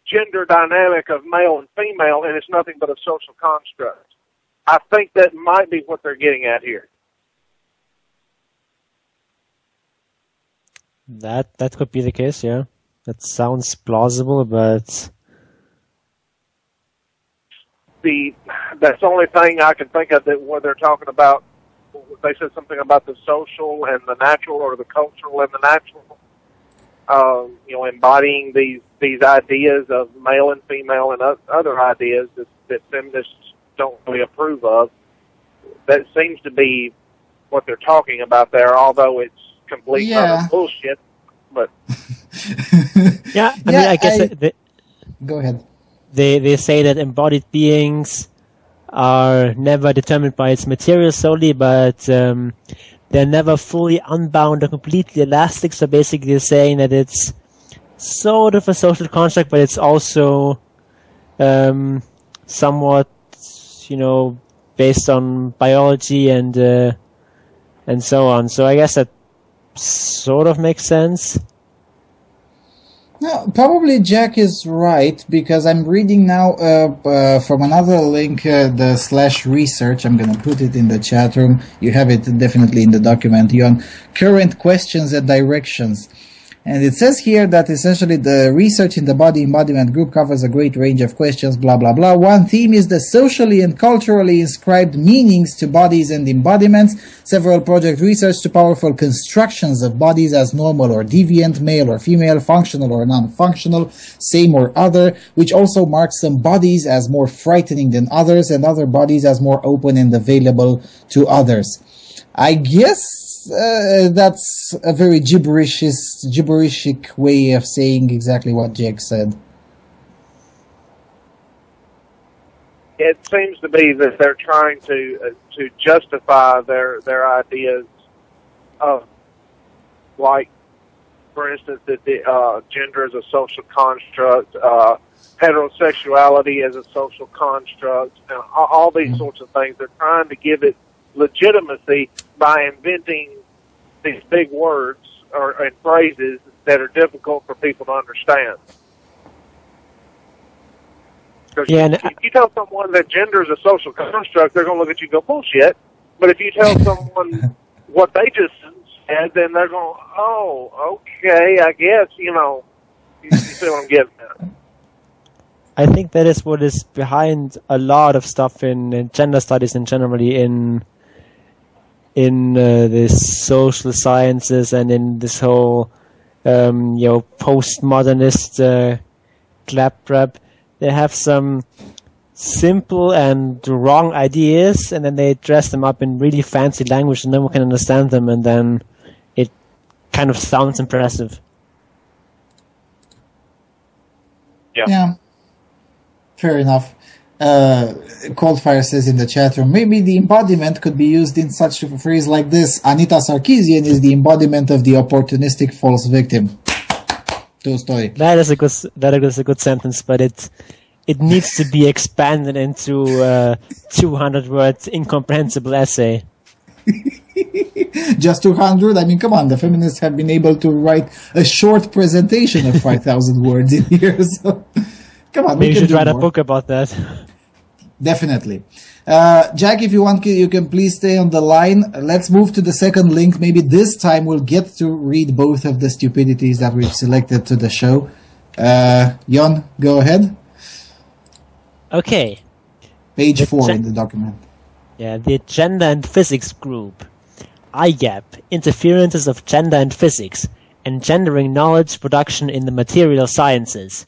gender dynamic of male and female, and it's nothing but a social construct. I think that might be what they're getting at here. That could be the case, yeah. That sounds plausible, but that's the only thing I can think of that where they're talking about. They said something about the social and the natural, or the cultural and the natural. Embodying these ideas of male and female and other ideas that feminists don't really approve of. That seems to be what they're talking about there, although it's complete utter bullshit. But yeah, I mean, I guess go ahead. They say that embodied beings are never determined by its material solely, but they're never fully unbound or completely elastic. So basically, they're saying that it's sort of a social construct, but it's also somewhat, based on biology and so on. So I guess that sort of makes sense. No, probably Jack is right, because I'm reading now from another link, the /research. I'm going to put it in the chat room. You have it definitely in the document on current questions and directions. And it says here that essentially the research in the body embodiment group covers a great range of questions, blah, blah, blah. One theme is the socially and culturally inscribed meanings to bodies and embodiments. Several project research to powerful constructions of bodies as normal or deviant, male or female, functional or non-functional, same or other, which also marks some bodies as more frightening than others and other bodies as more open and available to others. I guess that's a very gibberishic way of saying exactly what Jack said. It seems to be that they're trying to justify their ideas of, like, for instance, that gender is a social construct, heterosexuality is a social construct, and all these sorts of things. They're trying to give it legitimacy by inventing these big words and phrases that are difficult for people to understand. Because if you tell someone that gender is a social construct, they're going to look at you and go, bullshit. But if you tell someone what they just said, then they're going, oh, okay, I guess, you see what I'm getting at. I think that is what is behind a lot of stuff in gender studies and generally in the social sciences and in this whole postmodernist claptrap. They have some simple and wrong ideas, and then they dress them up in really fancy language, and no one can understand them, and then it kind of sounds impressive. Yeah. Fair enough. Coldfire says in the chat room, maybe the embodiment could be used in such a phrase like this: Anita Sarkeesian is the embodiment of the opportunistic false victim. True story. That is a good sentence, but it needs to be expanded into 200-word incomprehensible essay. Just 200? I mean, come on, the feminists have been able to write a short presentation of 5,000 words in here, so come on. Maybe you should write a book about that. Definitely. Jack, if you want, you can please stay on the line. Let's move to the second link. Maybe this time we'll get to read both of the stupidities that we've selected to the show. Jon, go ahead. Okay. Page 4 in the document. Yeah, the Gender and Physics Group. IGAP, Interferences of Gender and Physics, Engendering Knowledge Production in the Material Sciences.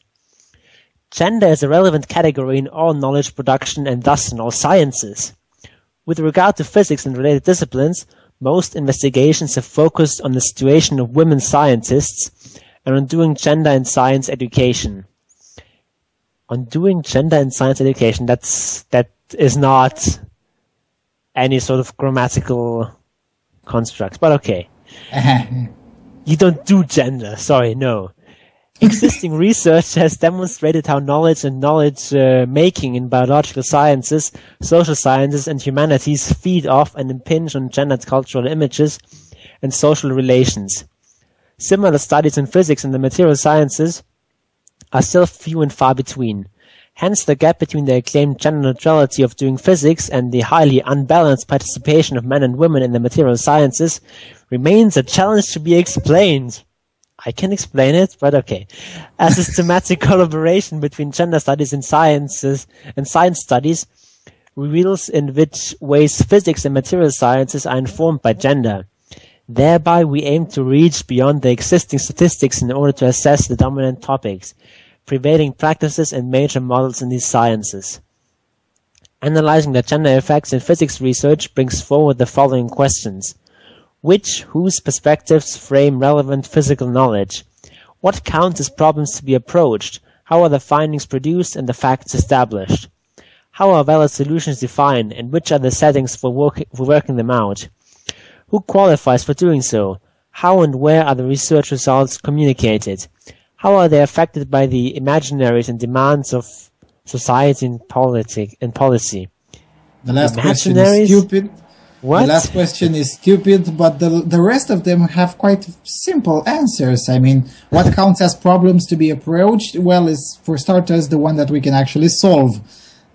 Gender is a relevant category in all knowledge production and thus in all sciences. With regard to physics and related disciplines, most investigations have focused on the situation of women scientists and on doing gender and science education. On doing gender and science education, that is not any sort of grammatical construct, but okay. You don't do gender, sorry, no. Existing research has demonstrated how knowledge and knowledge making in biological sciences, social sciences and humanities feed off and impinge on gendered cultural images and social relations. Similar studies in physics and the material sciences are still few and far between. Hence the gap between the acclaimed gender neutrality of doing physics and the highly unbalanced participation of men and women in the material sciences remains a challenge to be explained. I can explain it, but okay. A systematic collaboration between gender studies and sciences and science studies reveals in which ways physics and material sciences are informed by gender. Thereby we aim to reach beyond the existing statistics in order to assess the dominant topics, prevailing practices and major models in these sciences. Analyzing the gender effects in physics research brings forward the following questions. Whose perspectives frame relevant physical knowledge? What counts as problems to be approached? How are the findings produced and the facts established? How are valid solutions defined, and which are the settings for working them out? Who qualifies for doing so? How and where are the research results communicated? How are they affected by the imaginaries and demands of society and policy? The last question is stupid. What? The last question is stupid, but the rest of them have quite simple answers. I mean, what counts as problems to be approached? Well, is for starters the one that we can actually solve.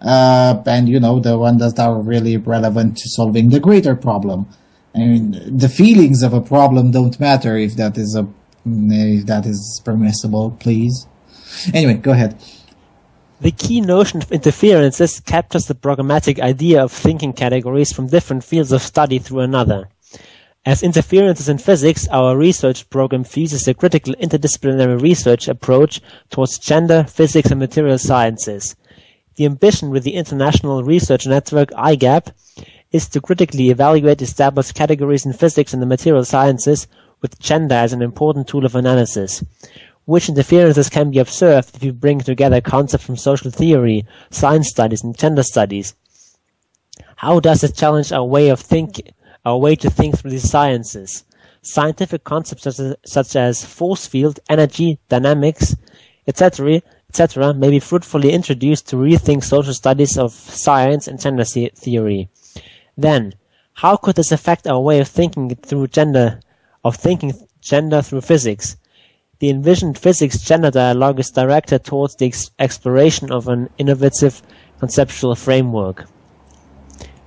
And, the one that are really relevant to solving the greater problem. I mean, the feelings of a problem don't matter if that is permissible, please. Anyway, go ahead. The key notion of interferences captures the programmatic idea of thinking categories from different fields of study through another. As interferences in physics, our research program fuses a critical interdisciplinary research approach towards gender, physics and material sciences. The ambition with the International Research Network IGAP is to critically evaluate established categories in physics and the material sciences with gender as an important tool of analysis. Which interferences can be observed if you bring together concepts from social theory, science studies, and gender studies? How does it challenge our way to think through these sciences? Scientific concepts such as force field, energy, dynamics, etc., may be fruitfully introduced to rethink social studies of science and gender theory. Then, how could this affect our way of thinking gender through physics? The envisioned physics-gender dialogue is directed towards the exploration of an innovative conceptual framework.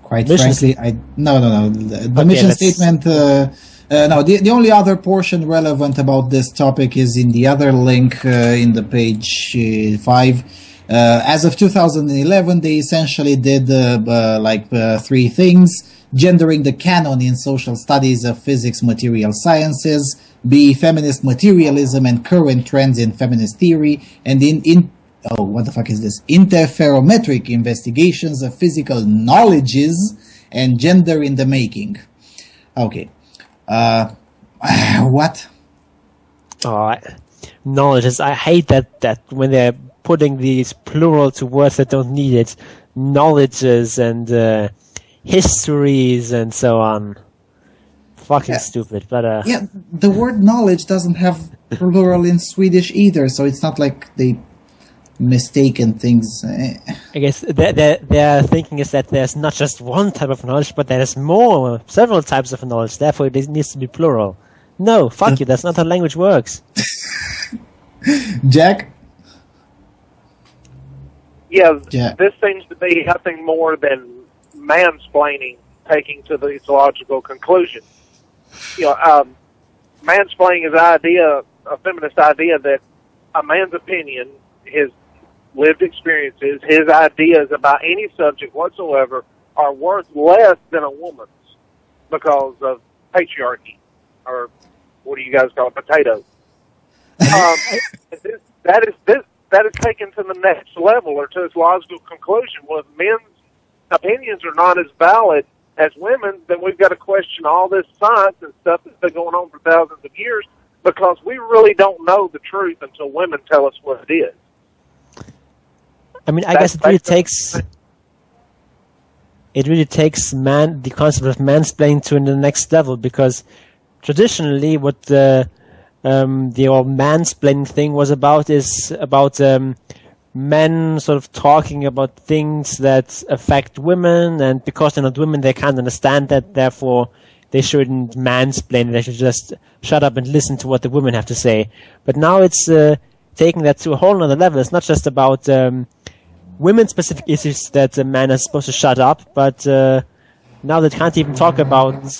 Quite frankly, no. The mission statement. The only other portion relevant about this topic is in the other link in the page 5. As of 2011, they essentially did three things: gendering the canon in social studies of physics, material sciences. B. Feminist materialism and current trends in feminist theory, and interferometric investigations of physical knowledges and gender in the making. Okay. What? Knowledges. I hate that when they're putting these plural to words that don't need it. Knowledges and histories and so on. Fucking stupid, but the word knowledge doesn't have plural in Swedish either, so it's not like they mistaken things. I guess their thinking is that there's not just one type of knowledge, but there's several types of knowledge. Therefore, it needs to be plural. No, fuck you. That's not how language works. Jack. Yeah, this seems to be nothing more than mansplaining, taking to these logical conclusions. Mansplaining is a feminist idea that a man's opinion, his lived experiences, his ideas about any subject whatsoever are worth less than a woman's because of patriarchy, or what do you guys call it, potatoes. That is taken to the next level, or to its logical conclusion. Well, if men's opinions are not as valid as women's, then we've got to question all this science and stuff that's been going on for thousands of years, because we really don't know the truth until women tell us what it is. I mean, I guess it really takes the concept of mansplaining to the next level, because traditionally what the old mansplaining thing was about is about men sort of talking about things that affect women, and because they're not women, they can't understand that, therefore they shouldn't mansplain, they should just shut up and listen to what the women have to say. But now it's taking that to a whole other level. It's not just about women-specific issues that a man is supposed to shut up, but now they can't even talk about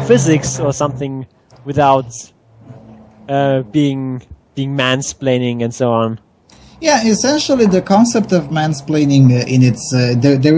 physics or something without being mansplaining and so on. Yeah, essentially the concept of mansplaining in its there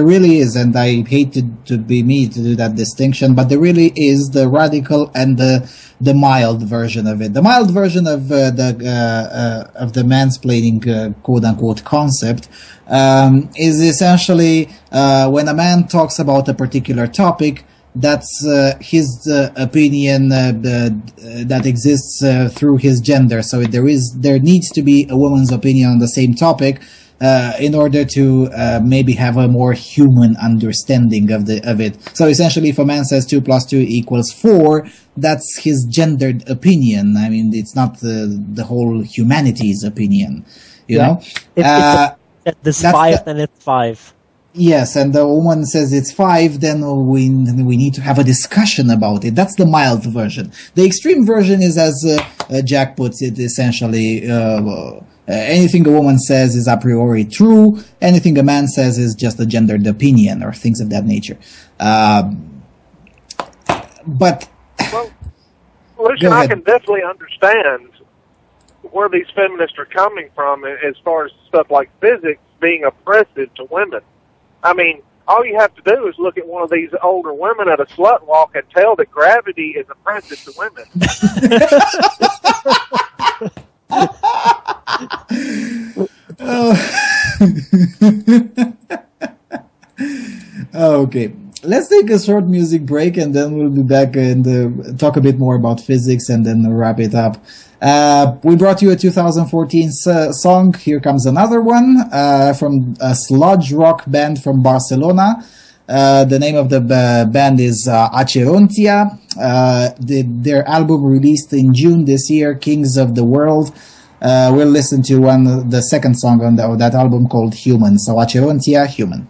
really is, and I hate to be me to do that distinction, but there really is the radical and the mild version of it. The mild version of the mansplaining quote unquote concept is essentially when a man talks about a particular topic. That's his opinion that exists through his gender. So there needs to be a woman's opinion on the same topic in order to maybe have a more human understanding of it. So essentially, if a man says 2 + 2 = 4, that's his gendered opinion. I mean, it's not the whole humanity's opinion. You know, if there's 5, then it's 5. Yes, and the woman says it's 5, then we need to have a discussion about it. That's the mild version. The extreme version is, as Jack puts it, essentially, anything a woman says is a priori true. Anything a man says is just a gendered opinion, or things of that nature. But... Well, listen, I can definitely understand where these feminists are coming from as far as stuff like physics being oppressive to women. I mean, all you have to do is look at one of these older women at a slut walk and tell that gravity is oppressive to women. Okay. Let's take a short music break, and then we'll be back and talk a bit more about physics, and then wrap it up. We brought you a 2014 song. Here comes another one from a sludge rock band from Barcelona. The name of the band is Acerontia. Their album released in June this year, Kings of the World. We'll listen to the second song on that album called Human. So Acerontia, Human.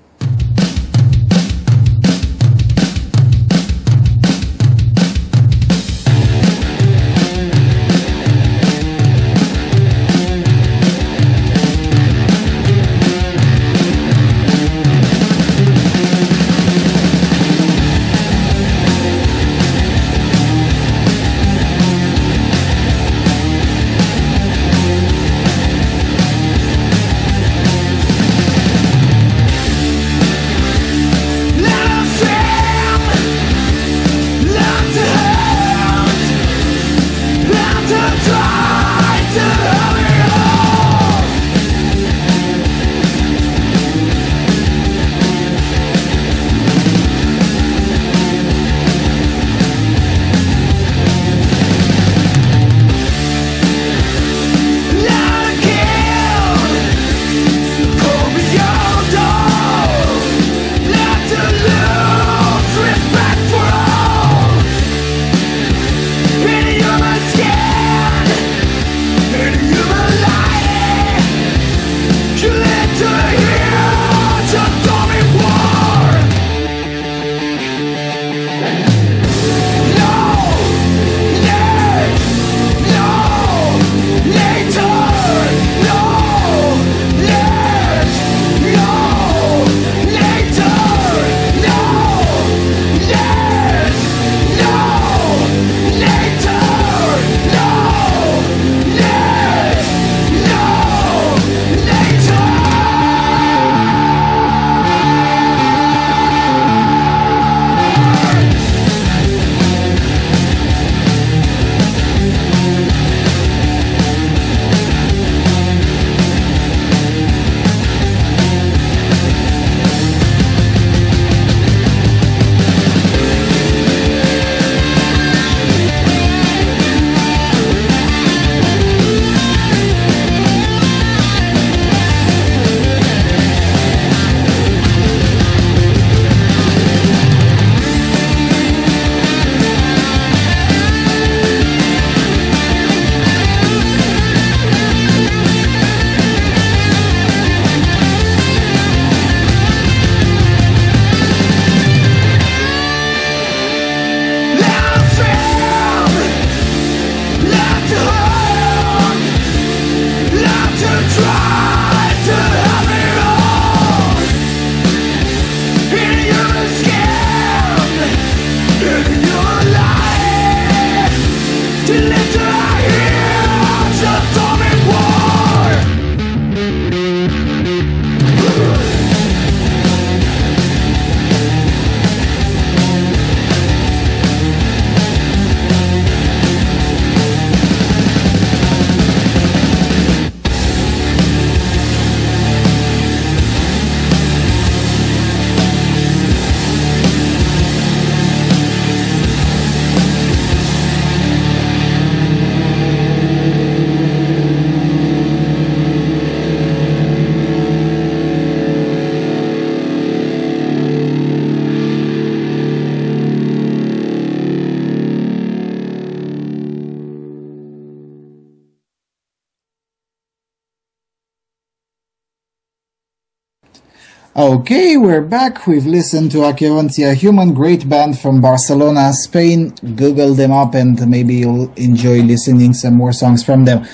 Okay, we're back. We've listened to Aquerontia Human, great band from Barcelona, Spain. Google them up and maybe you'll enjoy listening some more songs from them.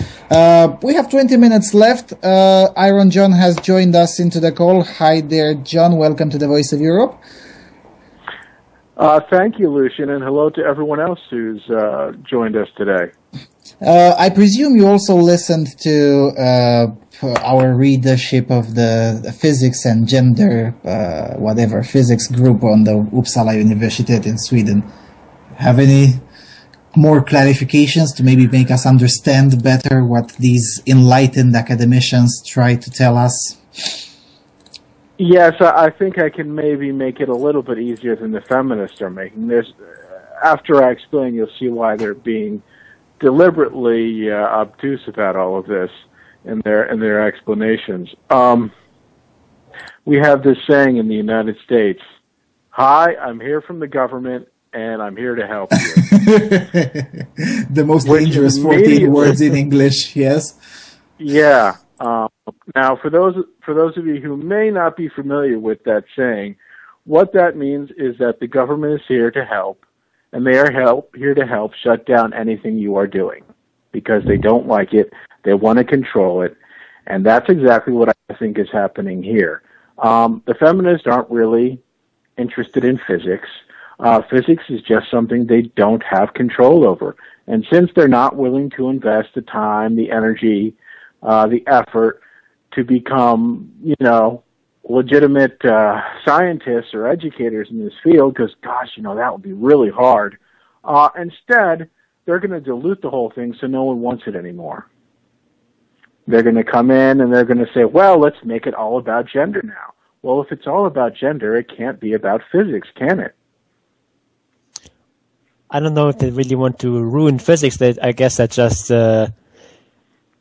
We have 20 minutes left. Iron John has joined us into the call. Hi there, John. Welcome to the Voice of Europe. Thank you, Lucian, and hello to everyone else who's joined us today. I presume you also listened to our readership of the physics and gender, physics group on the Uppsala University in Sweden. Have any more clarifications to maybe make us understand better what these enlightened academicians try to tell us? Yes, I think I can maybe make it a little bit easier than the feminists are making. After I explain, you'll see why they're being deliberately obtuse about all of this in their explanations. We have this saying in the United States: "Hi, I'm here from the government, and I'm here to help you." The most dangerous 14 words in English. Yes. Yeah. Now, for those of you who may not be familiar with that saying, what that means is that the government is here to help, and they are here to help shut down anything you are doing because they don't like it, they want to control it, and that's exactly what I think is happening here. The feminists aren't really interested in physics. Physics is just something they don't have control over, and since they're not willing to invest the time, the energy, the effort to become, legitimate scientists or educators in this field, because, gosh, that would be really hard. Instead, they're going to dilute the whole thing so no one wants it anymore. They're going to come in and they're going to say, well, let's make it all about gender now. Well, if it's all about gender, it can't be about physics, can it? I don't know if they really want to ruin physics. I guess that just...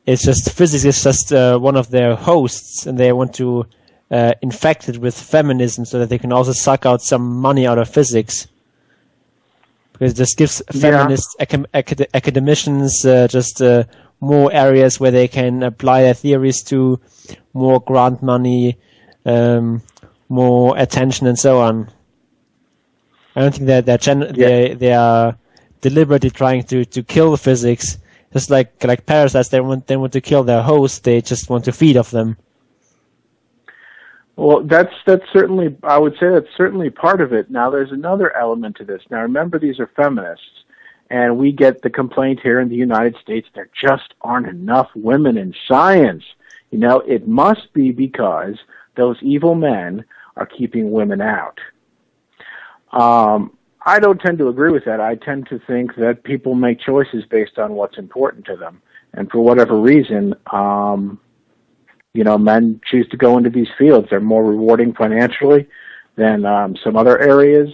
It's just physics is just one of their hosts, and they want to infect it with feminism so that they can also suck out some money out of physics. Because this gives feminist academicians just more areas where they can apply their theories to, more grant money, more attention, and so on. I don't think that they are deliberately trying to kill physics. Just like parasites, they want to kill their host. They just want to feed off them. Well, that's certainly, I would say that's certainly part of it. Now, there's another element to this. Now, remember, these are feminists, and we get the complaint here in the United States there just aren't enough women in science. It must be because those evil men are keeping women out. I don't tend to agree with that. I tend to think that people make choices based on what's important to them. And for whatever reason, men choose to go into these fields. They're more rewarding financially than some other areas.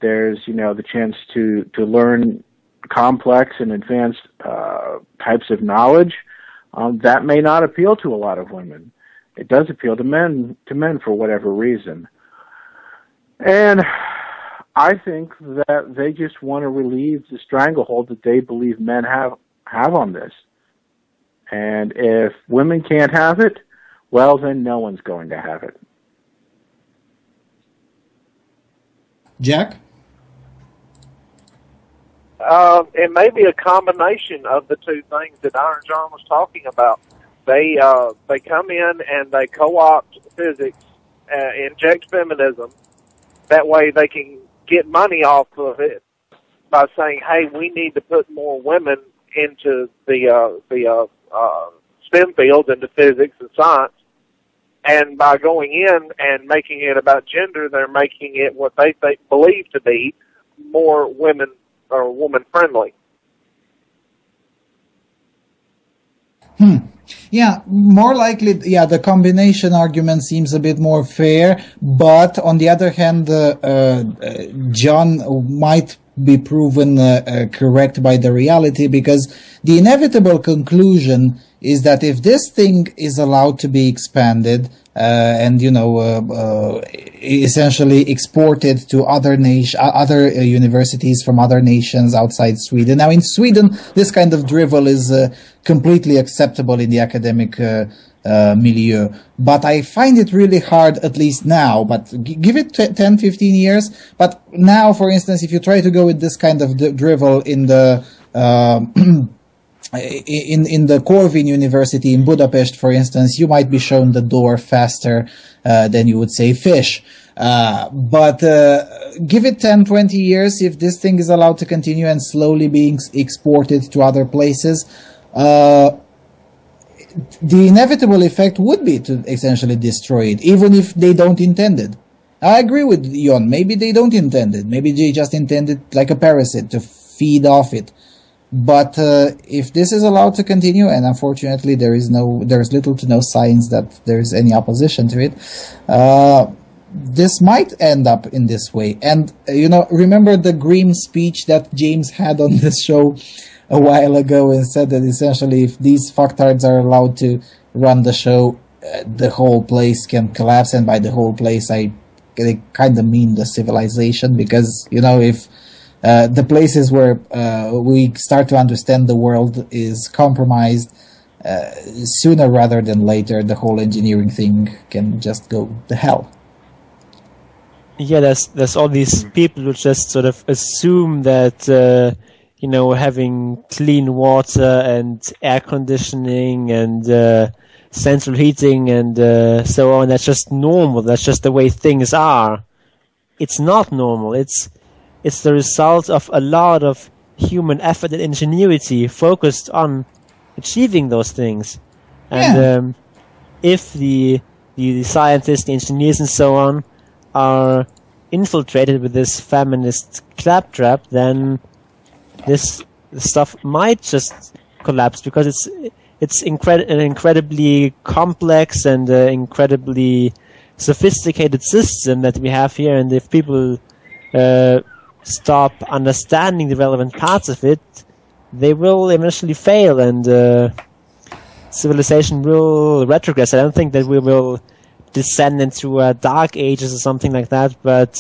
There's, the chance to learn complex and advanced types of knowledge. That may not appeal to a lot of women. It does appeal to men for whatever reason. And I think that they just want to relieve the stranglehold that they believe men have on this. And if women can't have it, well, then no one's going to have it. Jack? It may be a combination of the two things that Iron John was talking about. They come in and they co-opt physics, inject feminism. That way they can get money off of it by saying, hey, we need to put more women into the STEM fields, into physics and science. And by going in and making it about gender, they're making it what they believe to be more women or woman-friendly. Yeah, more likely, the combination argument seems a bit more fair, but on the other hand, John might be proven correct by the reality, because the inevitable conclusion is that if this thing is allowed to be expanded and essentially exported to other universities from other nations outside Sweden. Now, in Sweden, this kind of drivel is completely acceptable in the academic milieu. But I find it really hard, at least now, but give it 10, 15 years. But now, for instance, if you try to go with this kind of drivel in the in the Corvin University in Budapest, for instance, you might be shown the door faster than you would say fish. But give it 10, 20 years, if this thing is allowed to continue and slowly being exported to other places, the inevitable effect would be to essentially destroy it, even if they don't intend it. I agree with Jon. Maybe they don't intend it. Maybe they just intend it like a parasite to feed off it. But if this is allowed to continue, and unfortunately there's little to no signs that there's any opposition to it, this might end up in this way. And remember the grim speech that James had on this show a while ago, and said that essentially if these fucktards are allowed to run the show, the whole place can collapse. And by the whole place, I kind of mean the civilization, because if the places where we start to understand the world is compromised, sooner rather than later, the whole engineering thing can just go to hell. Yeah, there's all these people who just sort of assume that having clean water and air conditioning and central heating and so on, that's just normal. That's just the way things are. It's not normal. It's the result of a lot of human effort and ingenuity focused on achieving those things. And if the scientists, the engineers and so on are infiltrated with this feminist claptrap, then this stuff might just collapse, because it's an incredibly complex and incredibly sophisticated system that we have here. And if people stop understanding the relevant parts of it, they will eventually fail, and civilization will retrogress. I don't think that we will descend into dark ages or something like that, but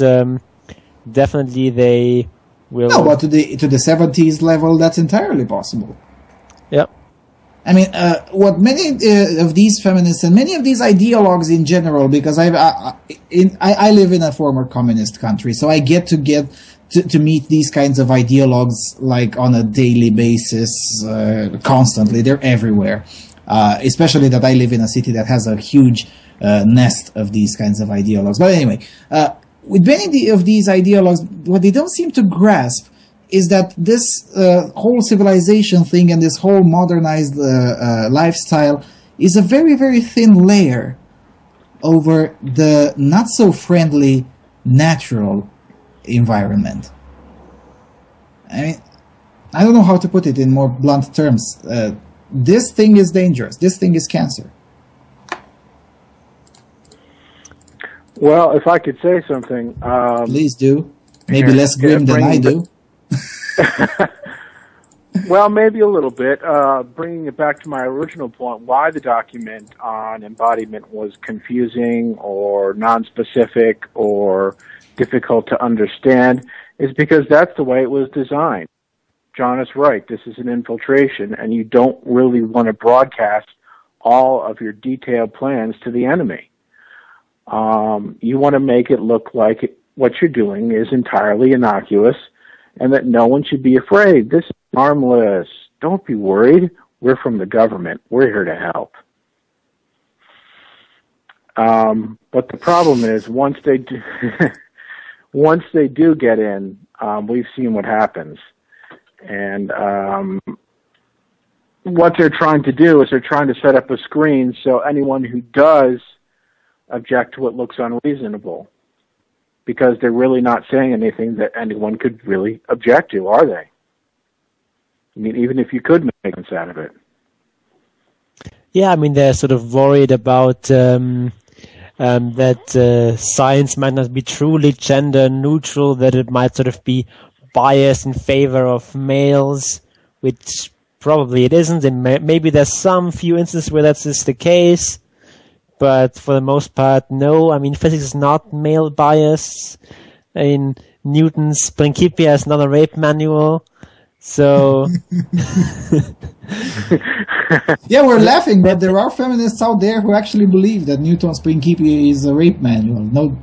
definitely they will. No, but to the 70s level, that's entirely possible. Yep. I mean, what many of these feminists and many of these ideologues in general, because I live in a former communist country, so I get to meet these kinds of ideologues like on a daily basis, constantly. They're everywhere. Especially that I live in a city that has a huge nest of these kinds of ideologues. But anyway, with many of these ideologues, what they don't seem to grasp is that this whole civilization thing and this whole modernized lifestyle is a very, very thin layer over the not so friendly natural environment. I mean, I don't know how to put it in more blunt terms. This thing is dangerous. This thing is cancer. Well, if I could say something... please do. Maybe less grim than I do. Well, maybe a little bit. Bringing it back to my original point, why the document on embodiment was confusing or non-specific or difficult to understand is because that's the way it was designed. John is right. This is an infiltration, and you don't really want to broadcast all of your detailed plans to the enemy. You want to make it look like what you're doing is entirely innocuous and that no one should be afraid. This is harmless. Don't be worried. We're from the government. We're here to help. But the problem is once they do, once they do get in, we've seen what happens. And what they're trying to do is they're trying to set up a screen so anyone who does object to it looks unreasonable, because they're really not saying anything that anyone could really object to, are they? I mean, even if you could make sense out of it. Yeah, I mean, they're sort of worried about that science might not be truly gender neutral, that it might sort of be biased in favor of males, which probably it isn't. And maybe there's some few instances where that's just the case, but for the most part, no. I mean, physics is not male biased. I mean, Newton's Principia is not a rape manual. So Yeah, we're laughing, but there are feminists out there who actually believe that Newton's Principia is a rape manual. No,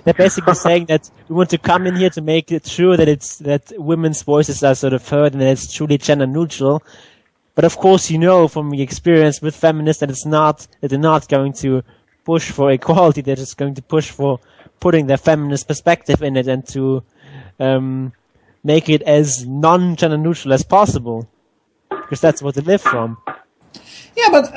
they're basically saying that we want to come in here to make it sure that women's voices are sort of heard and that it's truly gender neutral. But of course, you know from the experience with feminists that they're not going to push for equality. They're just going to push for putting their feminist perspective in it and to make it as non-gender neutral as possible, because that's what they live from. Yeah, but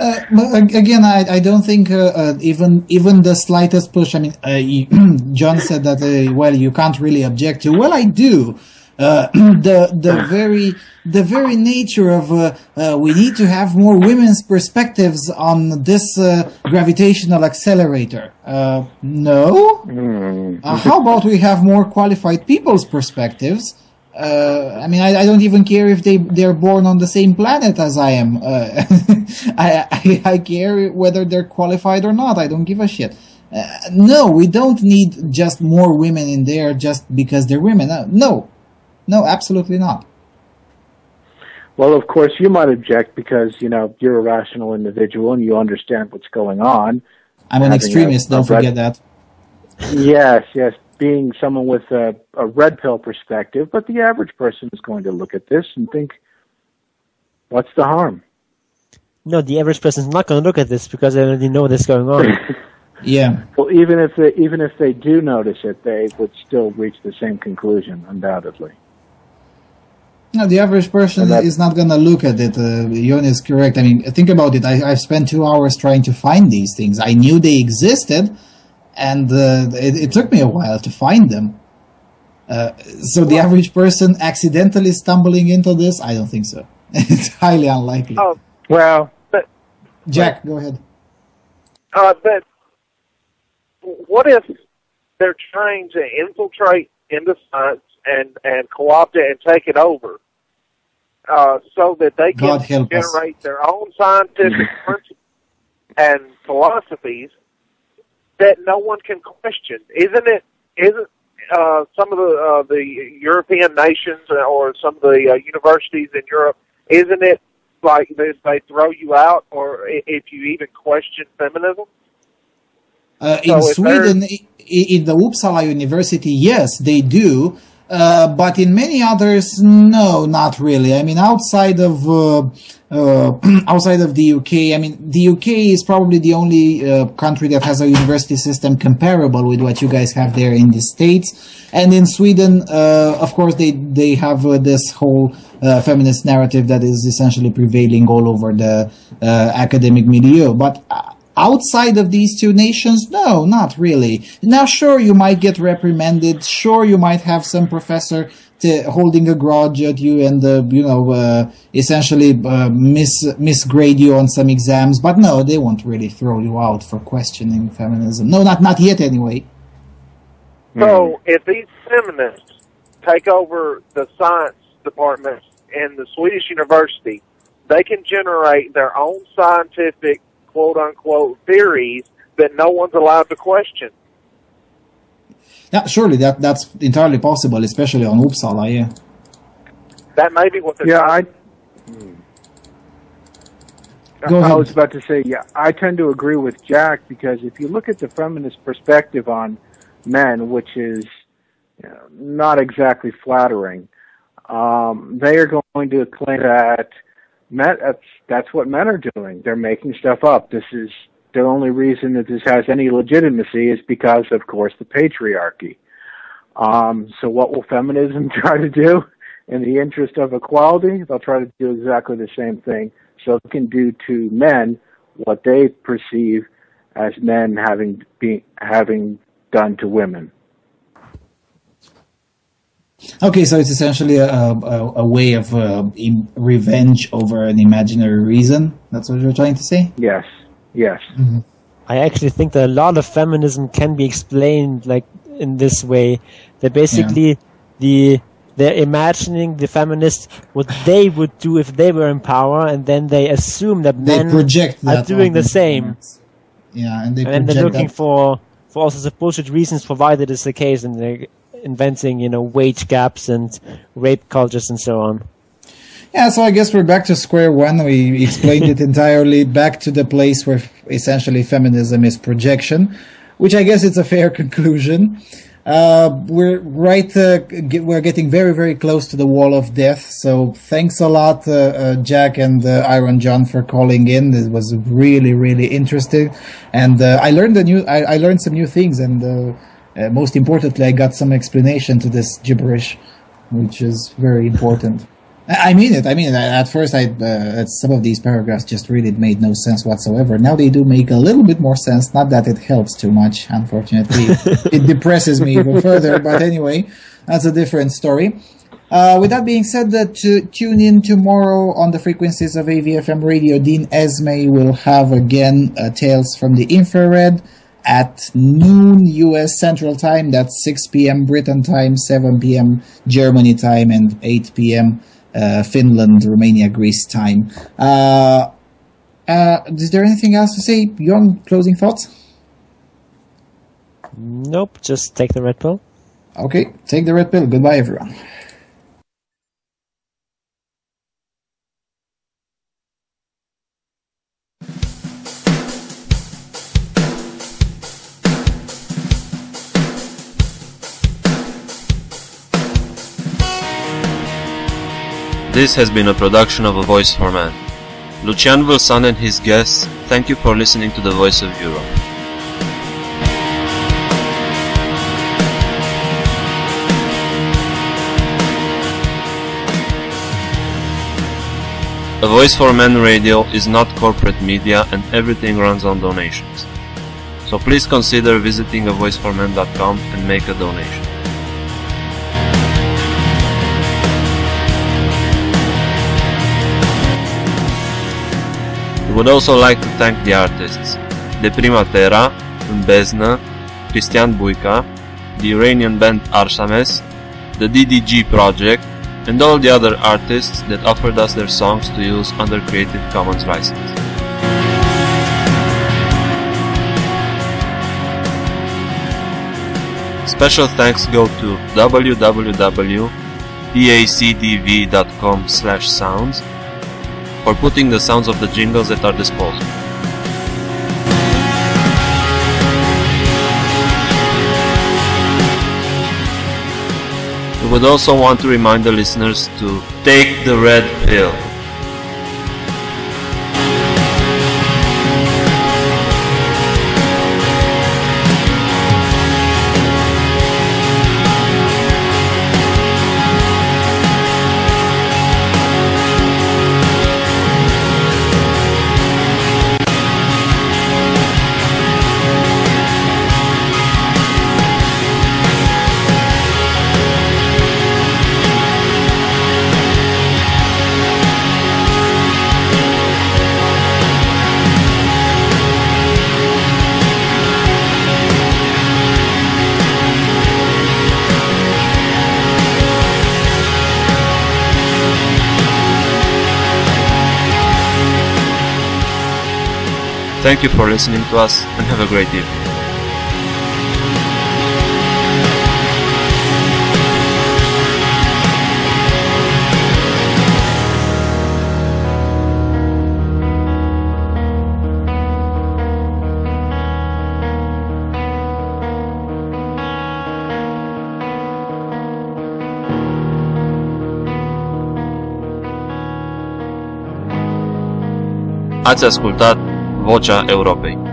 again, I don't think even the slightest push. I mean, John said that well, you can't really object to. Well, I do. The very nature of we need to have more women's perspectives on this gravitational accelerator. No. How about we have more qualified people's perspectives? I mean, I don't even care if they're born on the same planet as I am. I care whether they're qualified or not. I don't give a shit. No, we don't need just more women in there just because they're women. No, absolutely not. Well, of course, you might object because, you're a rational individual and you understand what's going on. I'm an extremist, don't forget that. Yes, being someone with a red pill perspective, but the average person is going to look at this and think, what's the harm? No, the average person is not going to look at this because they already know what's going on. Yeah. Well, even if they do notice it, they would still reach the same conclusion, undoubtedly. No, the average person is not going to look at it. Jon is correct. I mean, think about it. I've spent 2 hours trying to find these things. I knew they existed, and it took me a while to find them. So the average person accidentally stumbling into this, I don't think so. It's highly unlikely. Jack, go ahead. But what if they're trying to infiltrate into science and co-opt it and take it over, so that they can generate their own scientific principles and philosophies that no one can question? Isn't some of the European nations or some of the universities in Europe, isn't it like they throw you out or if you even question feminism? In Sweden, in the Uppsala University, yes, they do. But in many others, no, not really. I mean, outside of the UK, I mean, the UK is probably the only country that has a university system comparable with what you guys have there in the States. And in Sweden, of course, they have this whole feminist narrative that is essentially prevailing all over the academic milieu. But outside of these two nations, no, not really. Now, sure, you might get reprimanded. Sure, you might have some professor holding a grudge at you and, essentially misgrade you on some exams. But no, they won't really throw you out for questioning feminism. No, not yet anyway. So, if these feminists take over the science department in the Swedish university, they can generate their own scientific quote-unquote theories that no one's allowed to question. Yeah, surely that's entirely possible, especially on Uppsala, yeah. That may be what they're Go ahead. I was about to say, I tend to agree with Jack, because if you look at the feminist perspective on men, which is not exactly flattering, they are going to claim that that's what men are doing. They're making stuff up. This is the only reason that this has any legitimacy is because, of course, the patriarchy. So what will feminism try to do? In the interest of equality, they'll try to do exactly the same thing. So they can do to men what they perceive as men having done to women. Okay, so it's essentially a way of revenge over an imaginary reason. That's what you're trying to say? Yes. Mm-hmm. I actually think that a lot of feminism can be explained like in this way. That basically they're imagining the feminists what they would do if they were in power, and then they assume that men are doing the same. Yeah, and they're looking for all sorts of bullshit reasons for why that is the case, and inventing, wage gaps and rape cultures and so on. Yeah, so I guess we're back to square one. We explained it entirely, back to the place where essentially feminism is projection, which I guess is a fair conclusion. We're getting very, very close to the wall of death. So thanks a lot, Jack and Iron John, for calling in. It was really, really interesting, and I learned some new things, and most importantly, I got some explanation to this gibberish, which is very important. I mean it. At first, some of these paragraphs just really made no sense whatsoever. Now they do make a little bit more sense. Not that it helps too much, unfortunately. It depresses me even further. But anyway, that's a different story. With that being said, tune in tomorrow on the frequencies of AVFM Radio. Dean Esme will have again Tales from the Infrared at noon U.S. Central Time. That's 6 p.m. Britain time, 7 p.m. Germany time, and 8 p.m. Finland, Romania, Greece time. Is there anything else to say? Jon, closing thoughts? Nope, just take the red pill. Okay, take the red pill. Goodbye, everyone. This has been a production of A Voice for Man. Lucian Wilson and his guests, thank you for listening to the Voice of Europe. A Voice for Man radio is not corporate media and everything runs on donations. So please consider visiting avoiceforman.com and make a donation. We would also like to thank the artists De Prima Terra, Mbezna, Cristian Buica, the Iranian band Arsames, the DDG Project, and all the other artists that offered us their songs to use under Creative Commons license. Special thanks go to www.pacdv.com/sounds for putting the sounds of the jingles at our disposal. We would also want to remind the listeners to take the red pill. Thank you for listening to us and have a great evening. Ați ascultat Vocea Europei.